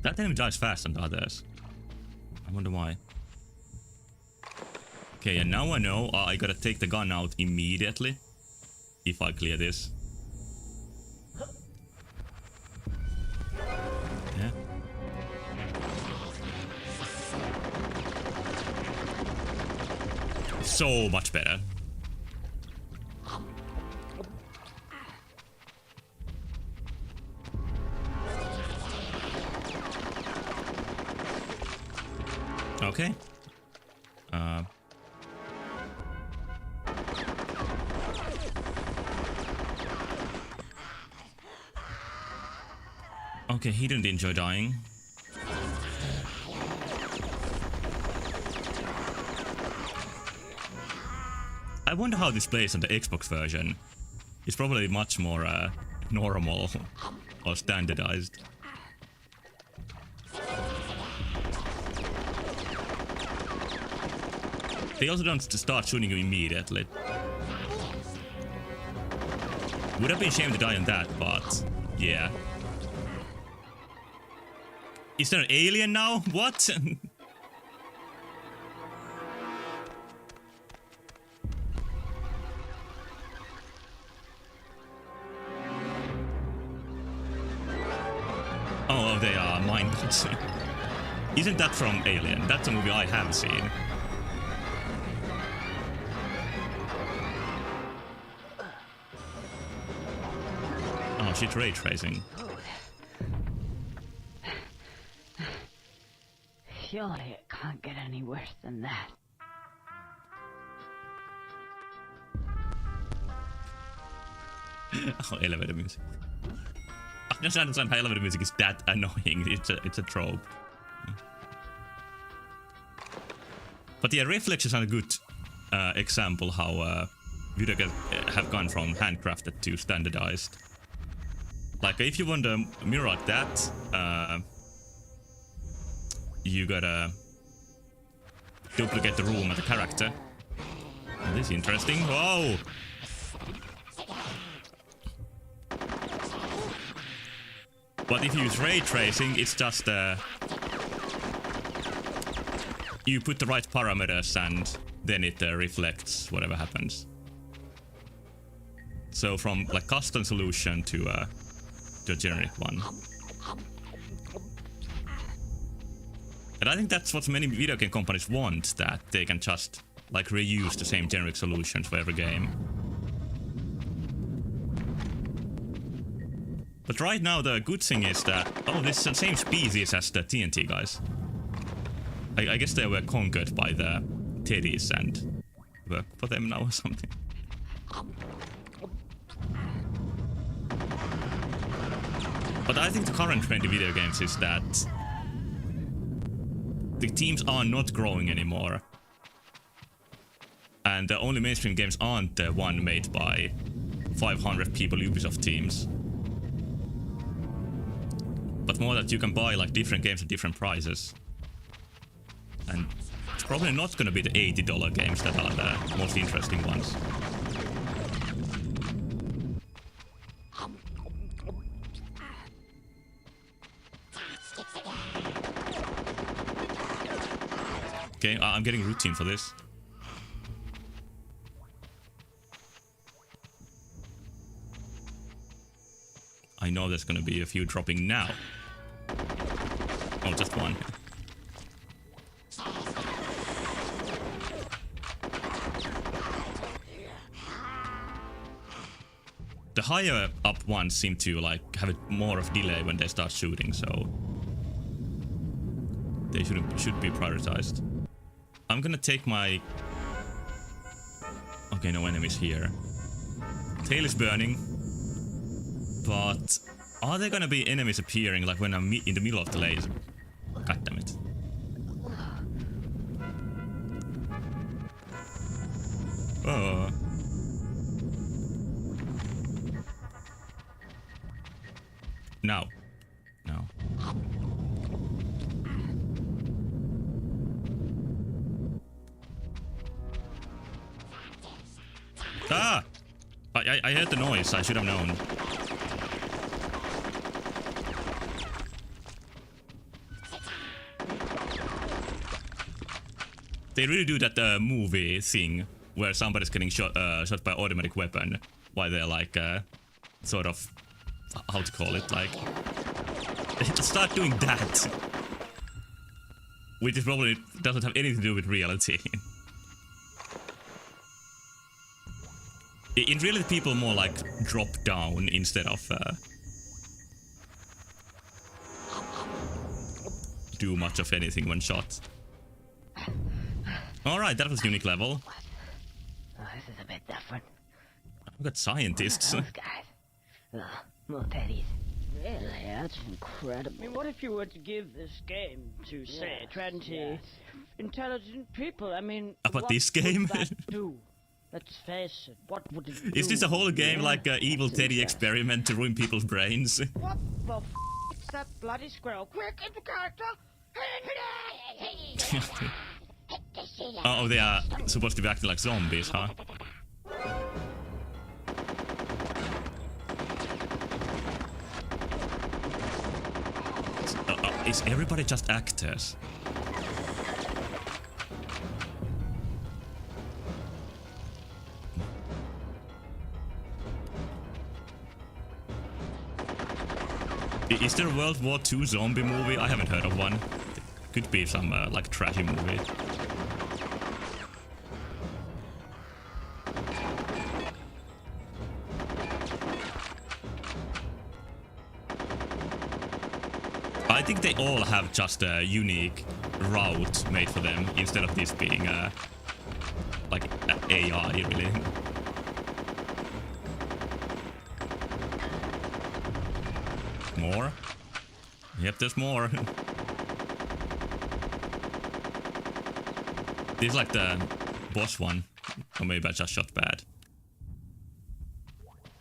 That enemy dies faster than the others. I wonder why. Okay, and now I know I gotta take the gun out immediately if I clear this. Yeah. So much better. Okay. Okay, he didn't enjoy dying. I wonder how this plays on the Xbox version. It's probably much more normal or standardized. They also don't start shooting you immediately. Would have been a shame to die on that, but yeah. Is there an alien now? What? Oh, they are mind bots. Isn't that from Alien? That's a movie I have seen. Oh, she's ray tracing. Surely it can't get any worse than that. Oh, elevator music. I just understand how elevator music is that annoying. It's a trope. But yeah, reflexes are a good example how video games have gone from handcrafted to standardized. Like if you want a mirror like that, you gotta duplicate the room and the character. Oh, this is interesting. Whoa! But if you use ray tracing, it's just you put the right parameters and then it reflects whatever happens. So from like custom solution to a generic one. And I think that's what many video game companies want, that they can just like reuse the same generic solutions for every game. But right now the good thing is that, oh, this is the same species as the TNT guys. I guess they were conquered by the teddies and work for them now or something. But I think the current trend in video games is that the teams are not growing anymore. And the only mainstream games aren't the one made by 500 people Ubisoft teams. But more that you can buy like different games at different prices. And it's probably not gonna be the $80 games that are the most interesting ones. Okay, I'm getting routine for this. I know there's gonna be a few dropping now. Oh, just one. The higher up ones seem to like have more of delay when they start shooting, so they should be prioritized. I'm gonna take my... Okay, no enemies here. Tail is burning. But are there gonna be enemies appearing like when I'm in the middle of the laser? God damn it. Oh. No. No. Ah! I heard the noise, I should have known. They really do that movie thing where somebody's getting shot by an automatic weapon while they're like sort of, how to call it, like they just start doing that, which is probably doesn't have anything to do with reality. In reality, people more like drop down instead of do much of anything when shot. Alright, that was unique level. Oh, this is a bit different. We've got scientists. Those guys. More teddies. Really? That's incredible. I mean, what if you were to give this game to, say, 20 intelligent people? I mean, About what this game? would that do? Let's face it, what would it do? Is this a whole game like an evil Teddy experiment to ruin people's brains? What the f*** is that bloody squirrel? Quick, into character! Oh, they are supposed to be acting like zombies, huh? Is everybody just actors? Is there a World War II zombie movie? I haven't heard of one. Could be some like trashy movie. I think they all have just a unique route made for them instead of this being like AI, really. More? Yep, there's more. This is like the boss one. Or maybe I just shot bad.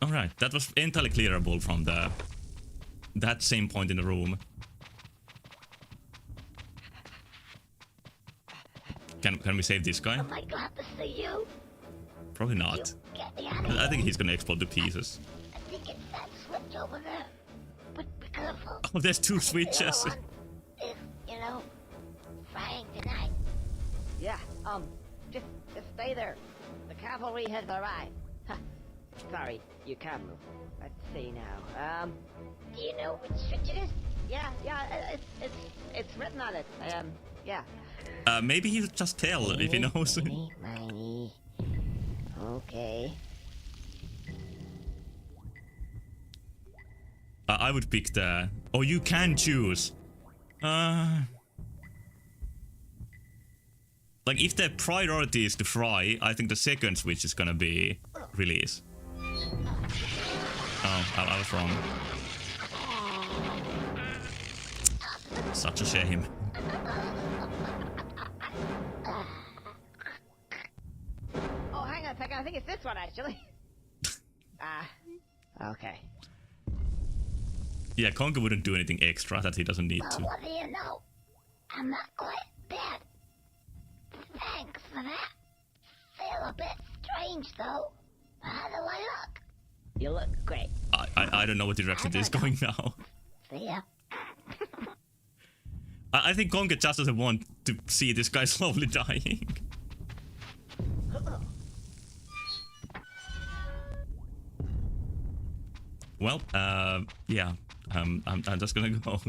Alright, that was entirely clearable from that same point in the room. Can we save this guy? Am I glad to see you? Probably not. Get me out of here. I think he's gonna explode to pieces. I think it's that switch over there. But be careful. Oh, there's two The switches. other one is, you know, frying tonight. Yeah, just stay there. The cavalry has arrived. Huh. Sorry, you can't move. Let's see now. Do you know which switch it is? Yeah, it's written on it. Yeah. Maybe he'll just tell if he knows. Miny. Okay. I would pick the... Oh, you can choose. Like, if the priority is to fry, I think the second switch is gonna be release. Oh, I was wrong. Such a shame. Oh, hang on a second. I think it's this one, actually. Okay. Yeah, Conker wouldn't do anything extra that he doesn't need Well, to. what do you know? I'm not quite dead. Thanks for that. Feel a bit strange, though. How do I look? You look great. I don't know what direction this is going now. See ya. I think Conker just doesn't want to see this guy slowly dying. Well, yeah, I'm just gonna go.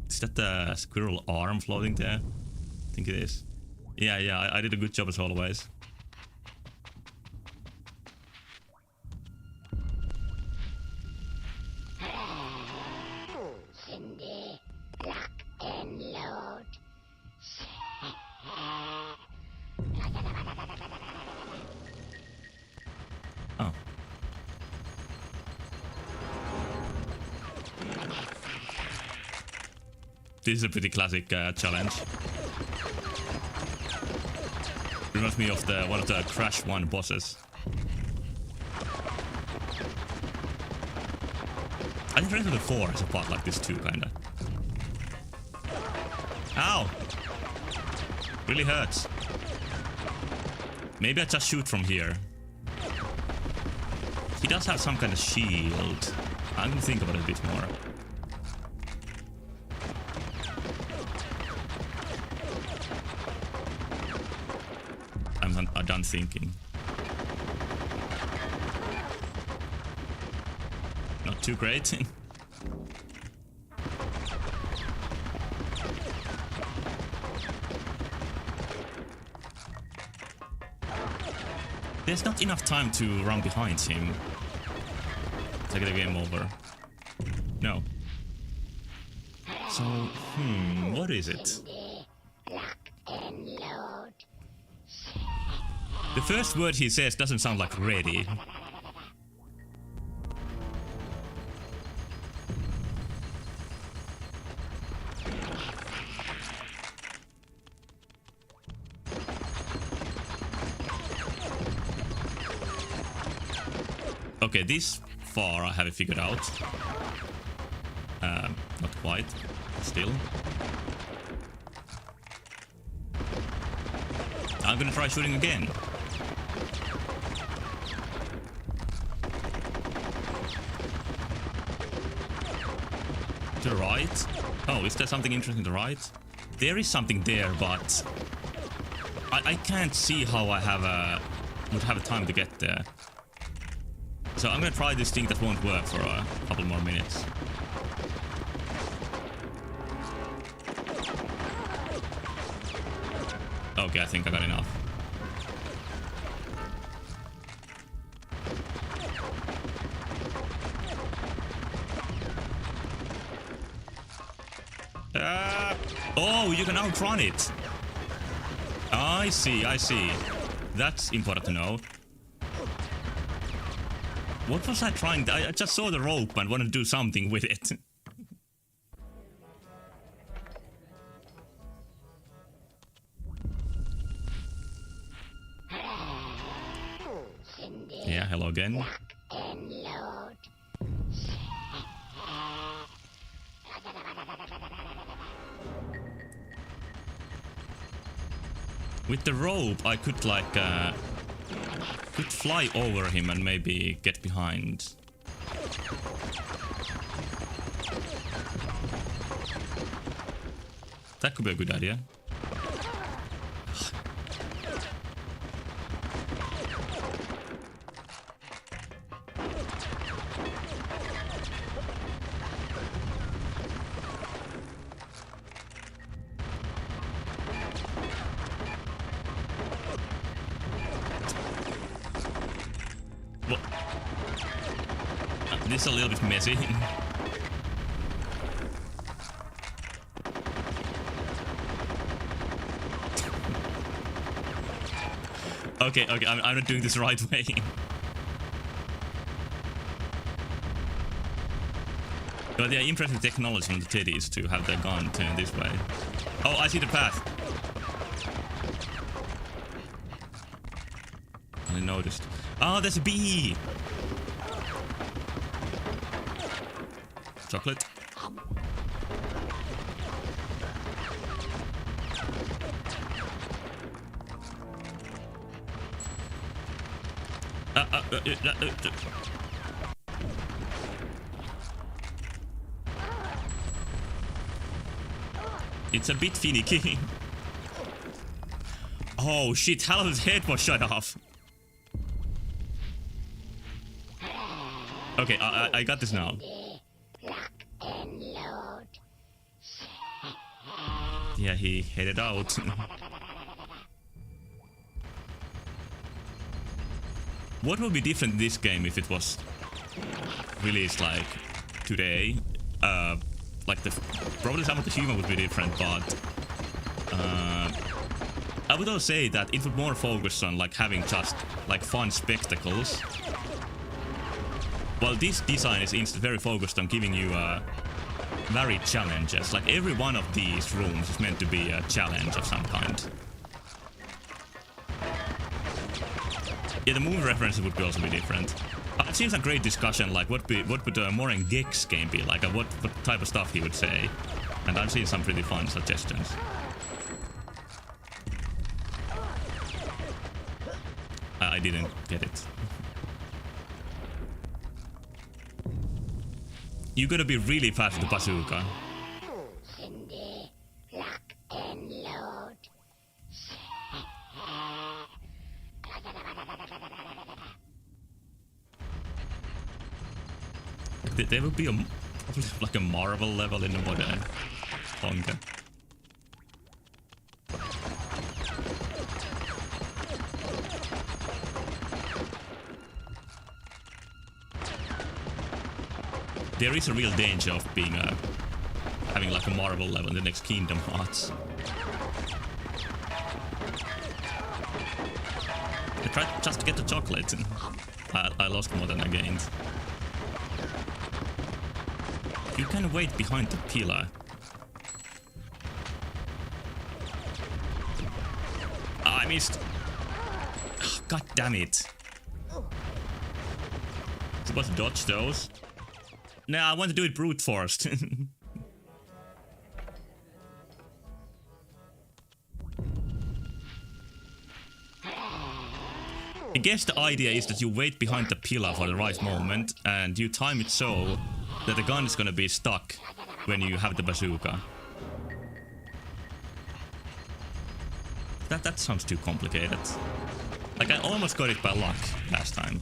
Is that the squirrel arm floating there? I think it is. Yeah, I did a good job as always. Cindy, lock and load. Oh. This is a pretty classic challenge. Reminds me of one of the Crash 1 bosses. I think Resident Evil 4 has a part like this too, kinda. Ow! Really hurts. Maybe I just shoot from here. He does have some kind of shield. I'm gonna think about it a bit more. I'm done thinking. Not too great. There's not enough time to run behind him. Take the game over. No. So, what is it? Lock and load. The first word he says doesn't sound like ready. Okay, this far I have it figured out. Not quite, still. I'm gonna try shooting again. To the right? Oh, is there something interesting to the right? There is something there, but I can't see how I would have a time to get there. So I'm gonna try this thing that won't work for a couple more minutes. Okay, I think I got enough. Oh, you can outrun it. I see, I see. That's important to know. What was I trying? I just saw the rope and wanted to do something with it. Yeah, hello again. And load. With the rope, I could like could fly over him and maybe get behind. That could be a good idea. Well, this is a little bit messy. Okay, I'm not doing this the right way. But yeah, impressive technology from the teddies to have their gun turned this way. Oh, I see the path. I noticed. Oh, there's a bee! Chocolate. It's a bit finicky. Oh shit, Hallow's head was shut off. Okay, I got this now. Yeah, he headed out. What would be different in this game if it was released like today? Like probably some of the humor would be different, but I would also say that it would more focus on like having just like fun spectacles. While this design is very focused on giving you varied challenges. Like every one of these rooms is meant to be a challenge of some kind. Yeah, the movie references would also be different. I've seen some great discussion, like what would a Moren Gex game be like, what type of stuff he would say, and I've seen some pretty fun suggestions. I didn't get it. You gotta be really fast with the bazooka. Cindy, lock and load. There would be probably like a Marvel level in the modern Conker. There is a real danger of being having like a Marvel level in the next Kingdom Hearts. I tried just to get the chocolate and I lost more than I gained. You can wait behind the pillar. Ah, I missed. Oh, God damn it. Supposed to dodge those. No, I want to do it brute force. I guess the idea is that you wait behind the pillar for the right moment and you time it so that the gun is gonna be stuck when you have the bazooka. That sounds too complicated. Like I almost got it by luck last time.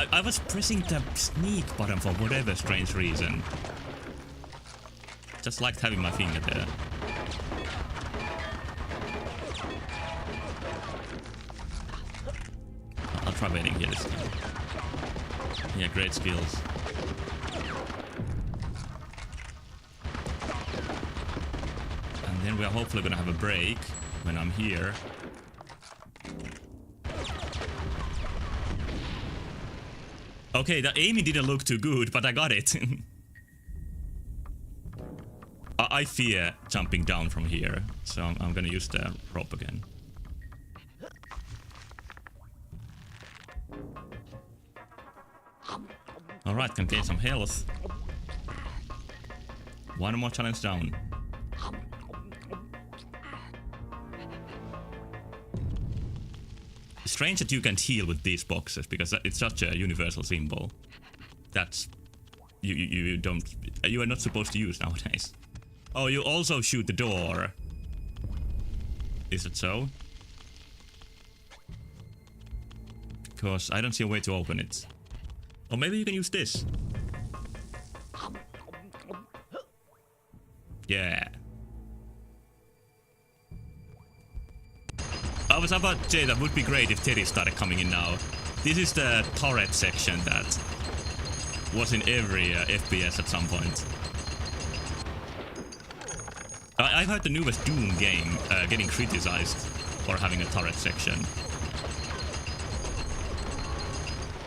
I was pressing the sneak button for whatever strange reason. just liked having my finger there. I'll try waiting here this time. Yeah, great skills. And then we are hopefully gonna have a break when I'm here. Okay, the aiming didn't look too good, but I got it. I fear jumping down from here, so I'm gonna use the rope again. Alright, can gain some health. One more challenge down. Strange that you can't heal with these boxes, because it's such a universal symbol. That's... You don't... You are not supposed to use nowadays. Oh, you also shoot the door. Is it so? Because I don't see a way to open it. Or maybe you can use this. Yeah. I was about to say that would be great if Teddy started coming in now. This is the turret section that was in every FPS at some point. I've heard the newest Doom game getting criticized for having a turret section.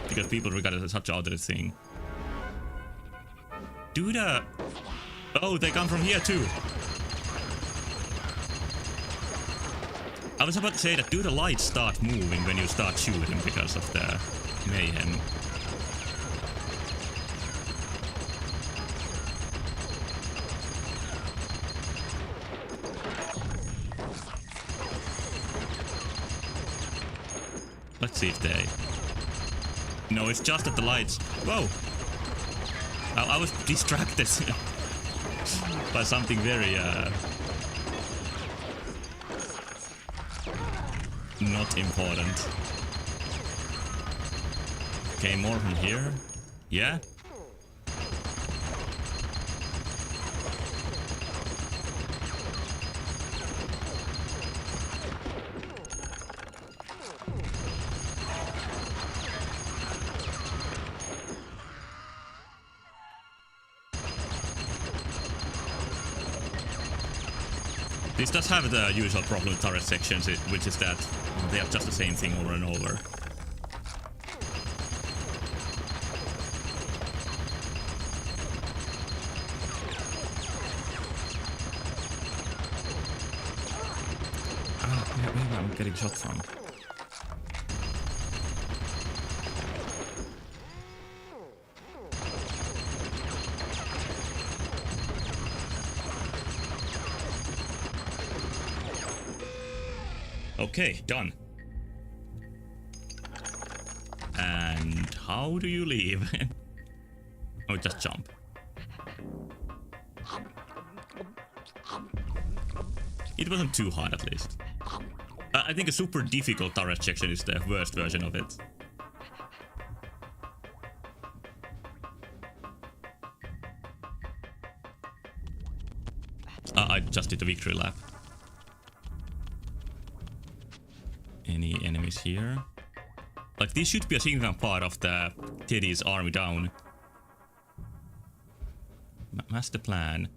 Because people regard it as such an other thing. Do the... Oh, they come from here too. I was about to say that do the lights start moving when you start shooting because of the mayhem. Let's see if they... No, it's just that the lights... Whoa! I was distracted by something very... not important. Okay, more from here. Yeah? This does have the usual problem with turret sections, which is that they have just the same thing over and over. Where am I getting shot from? Okay, done. And how do you leave? Oh, just jump. It wasn't too hard, at least. I think a super difficult turret section is the worst version of it. I just did the victory lap. Any enemies here? Like, this should be a significant part of the Teddy's army down. Master plan.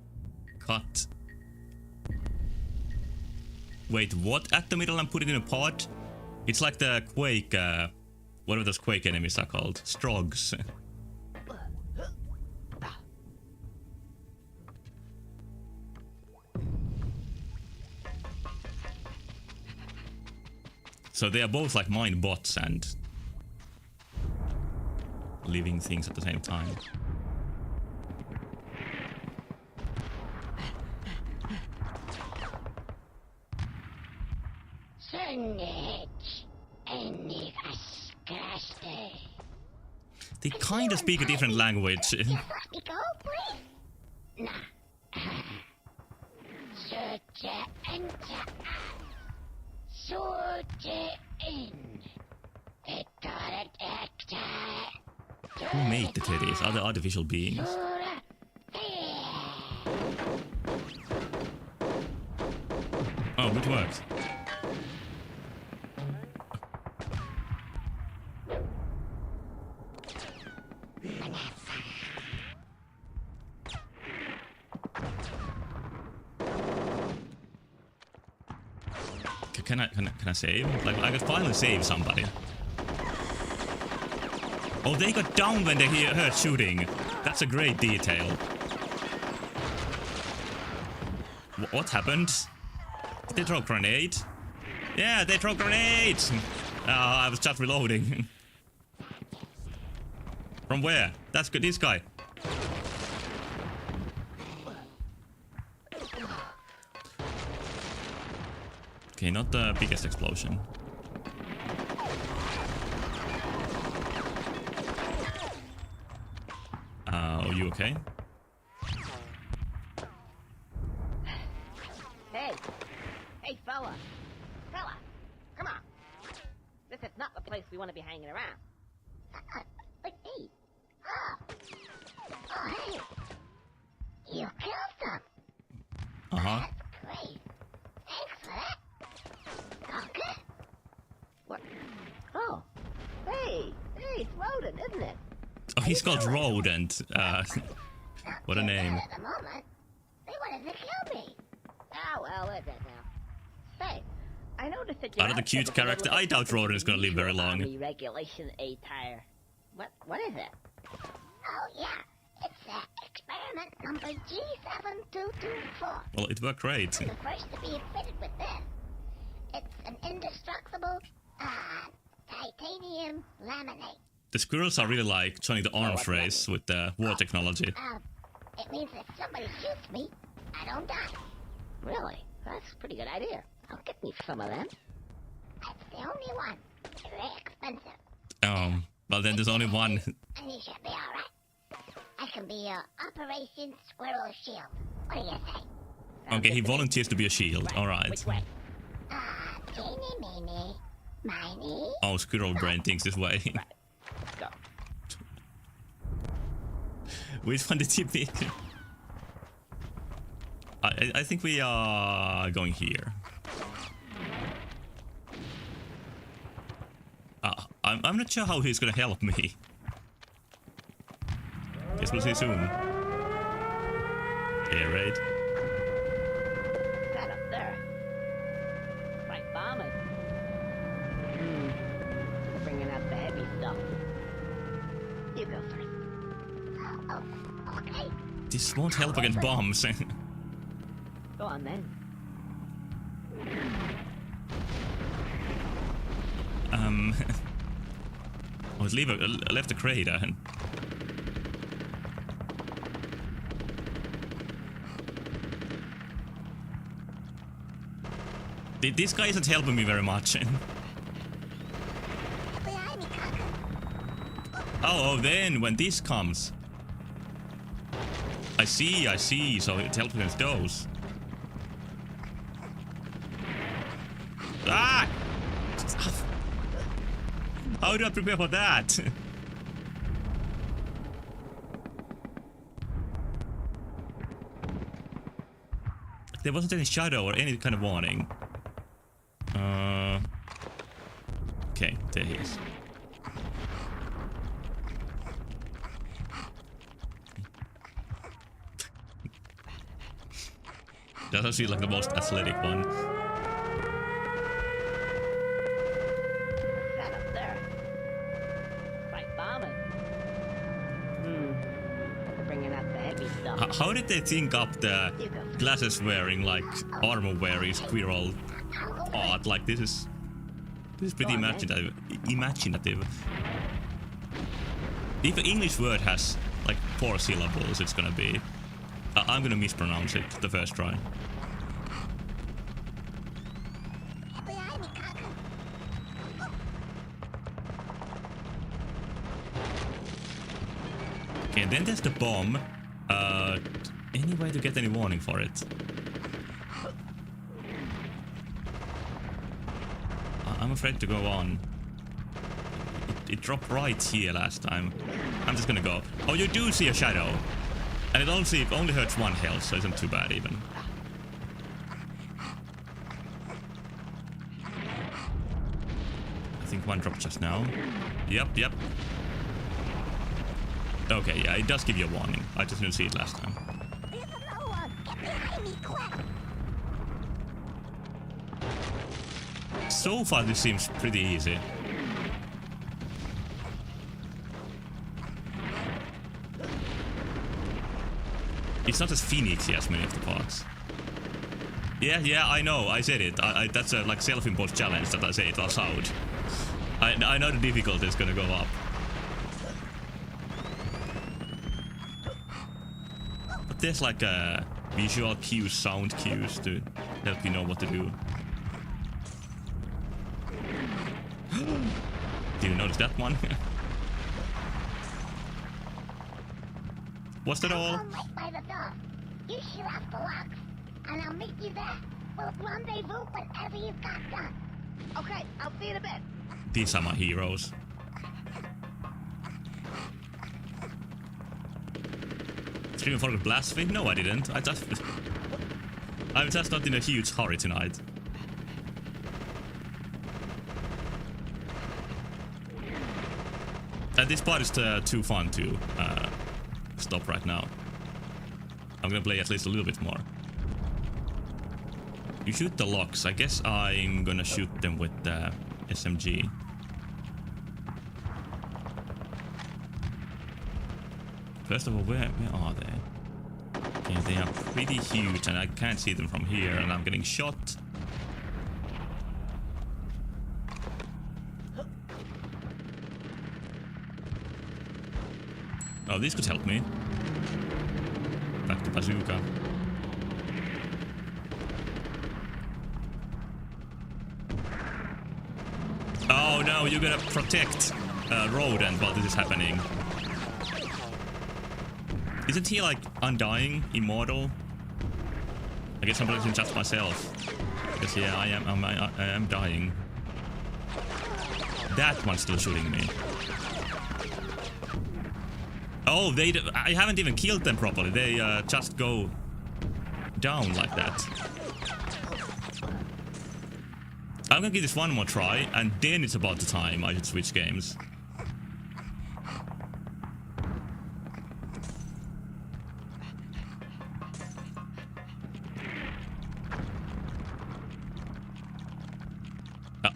Cut. Wait, what? At the middle and put it in a pod? It's like the Quake, whatever those Quake enemies are called. Strogs. So they are both like mind bots and living things at the same time. They kind of speak a different language. Who made the teddies? Are they artificial beings? Oh, good work. Can I save? Like, I could finally save somebody. Oh, they got down when they heard shooting. That's a great detail. What happened? Did they throw a grenade? Yeah, they throw grenades! I was just reloading. From where? That's good. This guy. Okay, not the biggest explosion. Are you okay? Hey, fella! Fella! Come on! This is not the place we want to be hanging around. But hey! Oh, hey! You killed them! Uh-huh. That's great! Thanks for that! Conker? What? Oh! Hey, it's Rodent, isn't it? Oh, he's called Rodent. What a name. At the moment, they wanted to kill me. Oh, well, that's it now. Hey, I noticed that Out of the cute character, I doubt Rodent is gonna live very long. Army Regulation A tire. What is it? Oh, yeah. It's experiment number G7224. Well, it worked great. The first to be fitted with this. It's an indestructible, titanium laminate. The squirrels are really like joining the arms race with the war technology. It means if somebody shoots me, I don't die. Really? That's a pretty good idea. I'll get me some of them. That's the only one. Very expensive. Well then there's only one. And you should be alright. I can be your Operation Squirrel Shield. What do you say? Okay, he volunteers to be a shield. Alright. Which way? Teeny, meeny, miny. Oh, squirrel brain thinks this way. Let's go. Which one did he pick? I think we are going here. I'm not sure how he's gonna help me. Guess we'll see soon. Air raid. That up there. Right bombing. Bringing out the heavy stuff. You go first. Oh, okay. This won't help against bombs. Go on then. Oh, it left a crater. This guy isn't helping me very much. Behind me, Conker. Oh, then when this comes. I see, so it helps against those. Ah! How do I prepare for that? There wasn't any shadow or any kind of warning. Okay, there he is. Doesn't seem like the most athletic one. That up there. Right bombing. Bringing out the heavy stuff. How did they think up the glasses wearing, like armor wearing squirrel art? Like this is pretty imaginative. If an English word has like 4 syllables, it's gonna be. I'm gonna mispronounce it the first try. Behind me, Conker. Okay, and then there's the bomb. Any way to get any warning for it? I'm afraid to go on. It dropped right here last time. I'm just gonna go. Oh, you do see a shadow. And it only hurts 1 health, so it isn't too bad even. one drop just now. Yep. Okay, yeah, it does give you a warning. I just didn't see it last time. There's another one. Get behind me, quick. So far, this seems pretty easy. It's not as finicky as many of the parts. Yeah, I know. I said it. That's a like self-imposed challenge that I say it out loud. I know the difficulty is gonna go up. But there's like a visual cues, sound cues to help you know what to do. Didn't notice that one. Was that all? I'm right by the door. You shut off the locks, and I'll meet you there. We'll rendezvous whenever you've got done. Okay, I'll see you in a bit. These are my heroes. Streaming for the blasphemy? No, I didn't. I'm just not in a huge hurry tonight. And this part is too fun to stop right now. I'm gonna play at least a little bit more. You shoot the locks. I guess I'm gonna shoot them with the SMG. First of all, where are they? Okay, they are pretty huge and I can't see them from here and I'm getting shot. Oh, this could help me. Back to bazooka. Oh no, you gotta protect Rodent while this is happening. Isn't he like undying, immortal? I guess I'm protecting just myself. Because yeah, I am dying. That one's still shooting me. Oh, I haven't even killed them properly. They just go down like that. I'm gonna give this one more try, and then it's about the time I should switch games.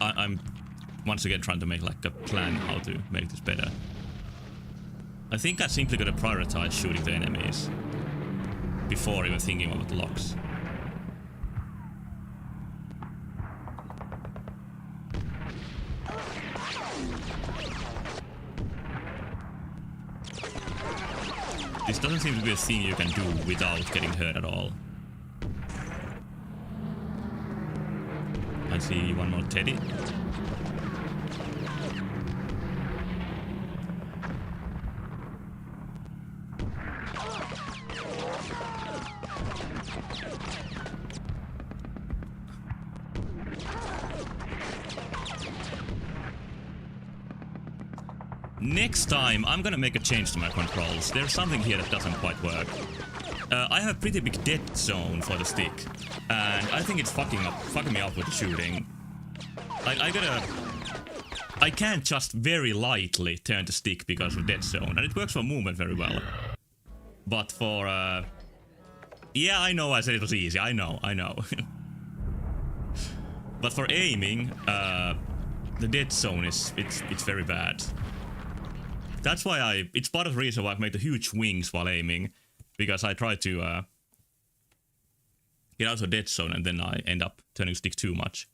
I'm once again trying to make like a plan how to make this better. I think I simply gotta prioritize shooting the enemies before even thinking about the locks. This doesn't seem to be a thing you can do without getting hurt at all. I see one more teddy. Next time, I'm gonna make a change to my controls. There's something here that doesn't quite work. I have a pretty big dead zone for the stick, and I think it's fucking me up with the shooting. I can't just very lightly turn the stick because of dead zone, and it works for movement very well. But for yeah, I know I said it was easy. I know. But for aiming, the dead zone it's very bad. That's why it's part of the reason why I've made the huge wings while aiming, because I try to get out of the dead zone and then I end up turning stick too much.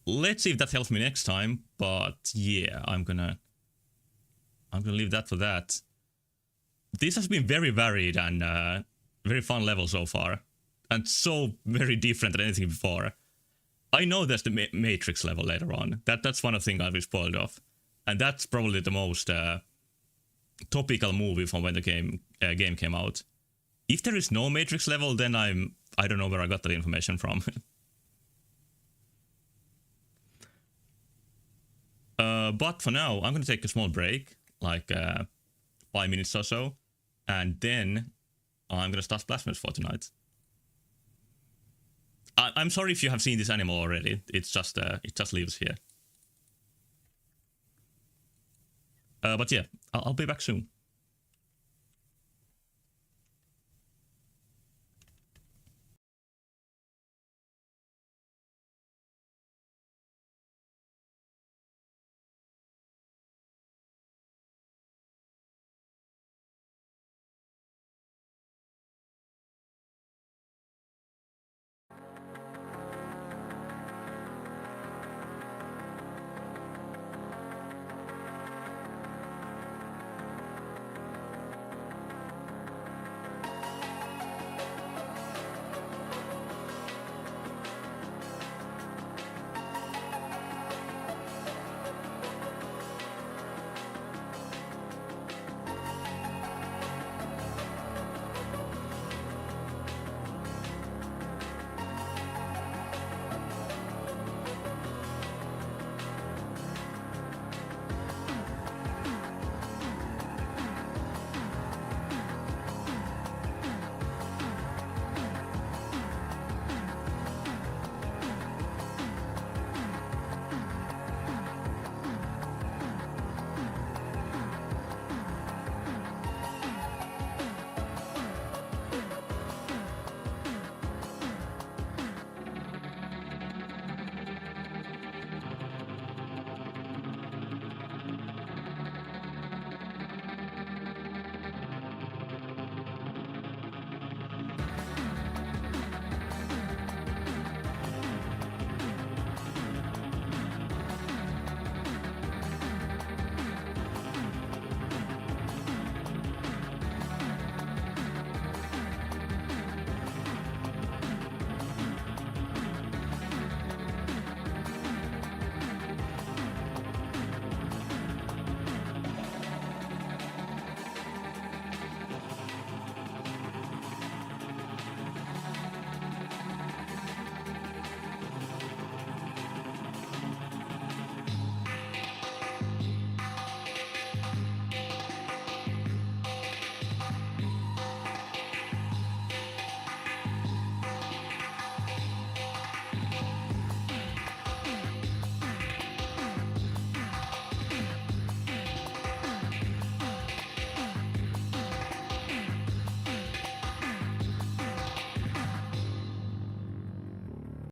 Let's see if that helps me next time, but yeah, I'm gonna leave that for that. This has been very varied and very fun level so far, and so very different than anything before. I know there's the Matrix level later on. That's one of the things I've been spoiled of. And that's probably the most topical movie from when the game came out. If there is no Matrix level, then I don't know where I got that information from. But for now, I'm gonna take a small break, like 5 minutes or so, and then I'm gonna start Blasphemous for tonight. I'm sorry if you have seen this animal already. It's just it just lives here. But yeah, I'll be back soon.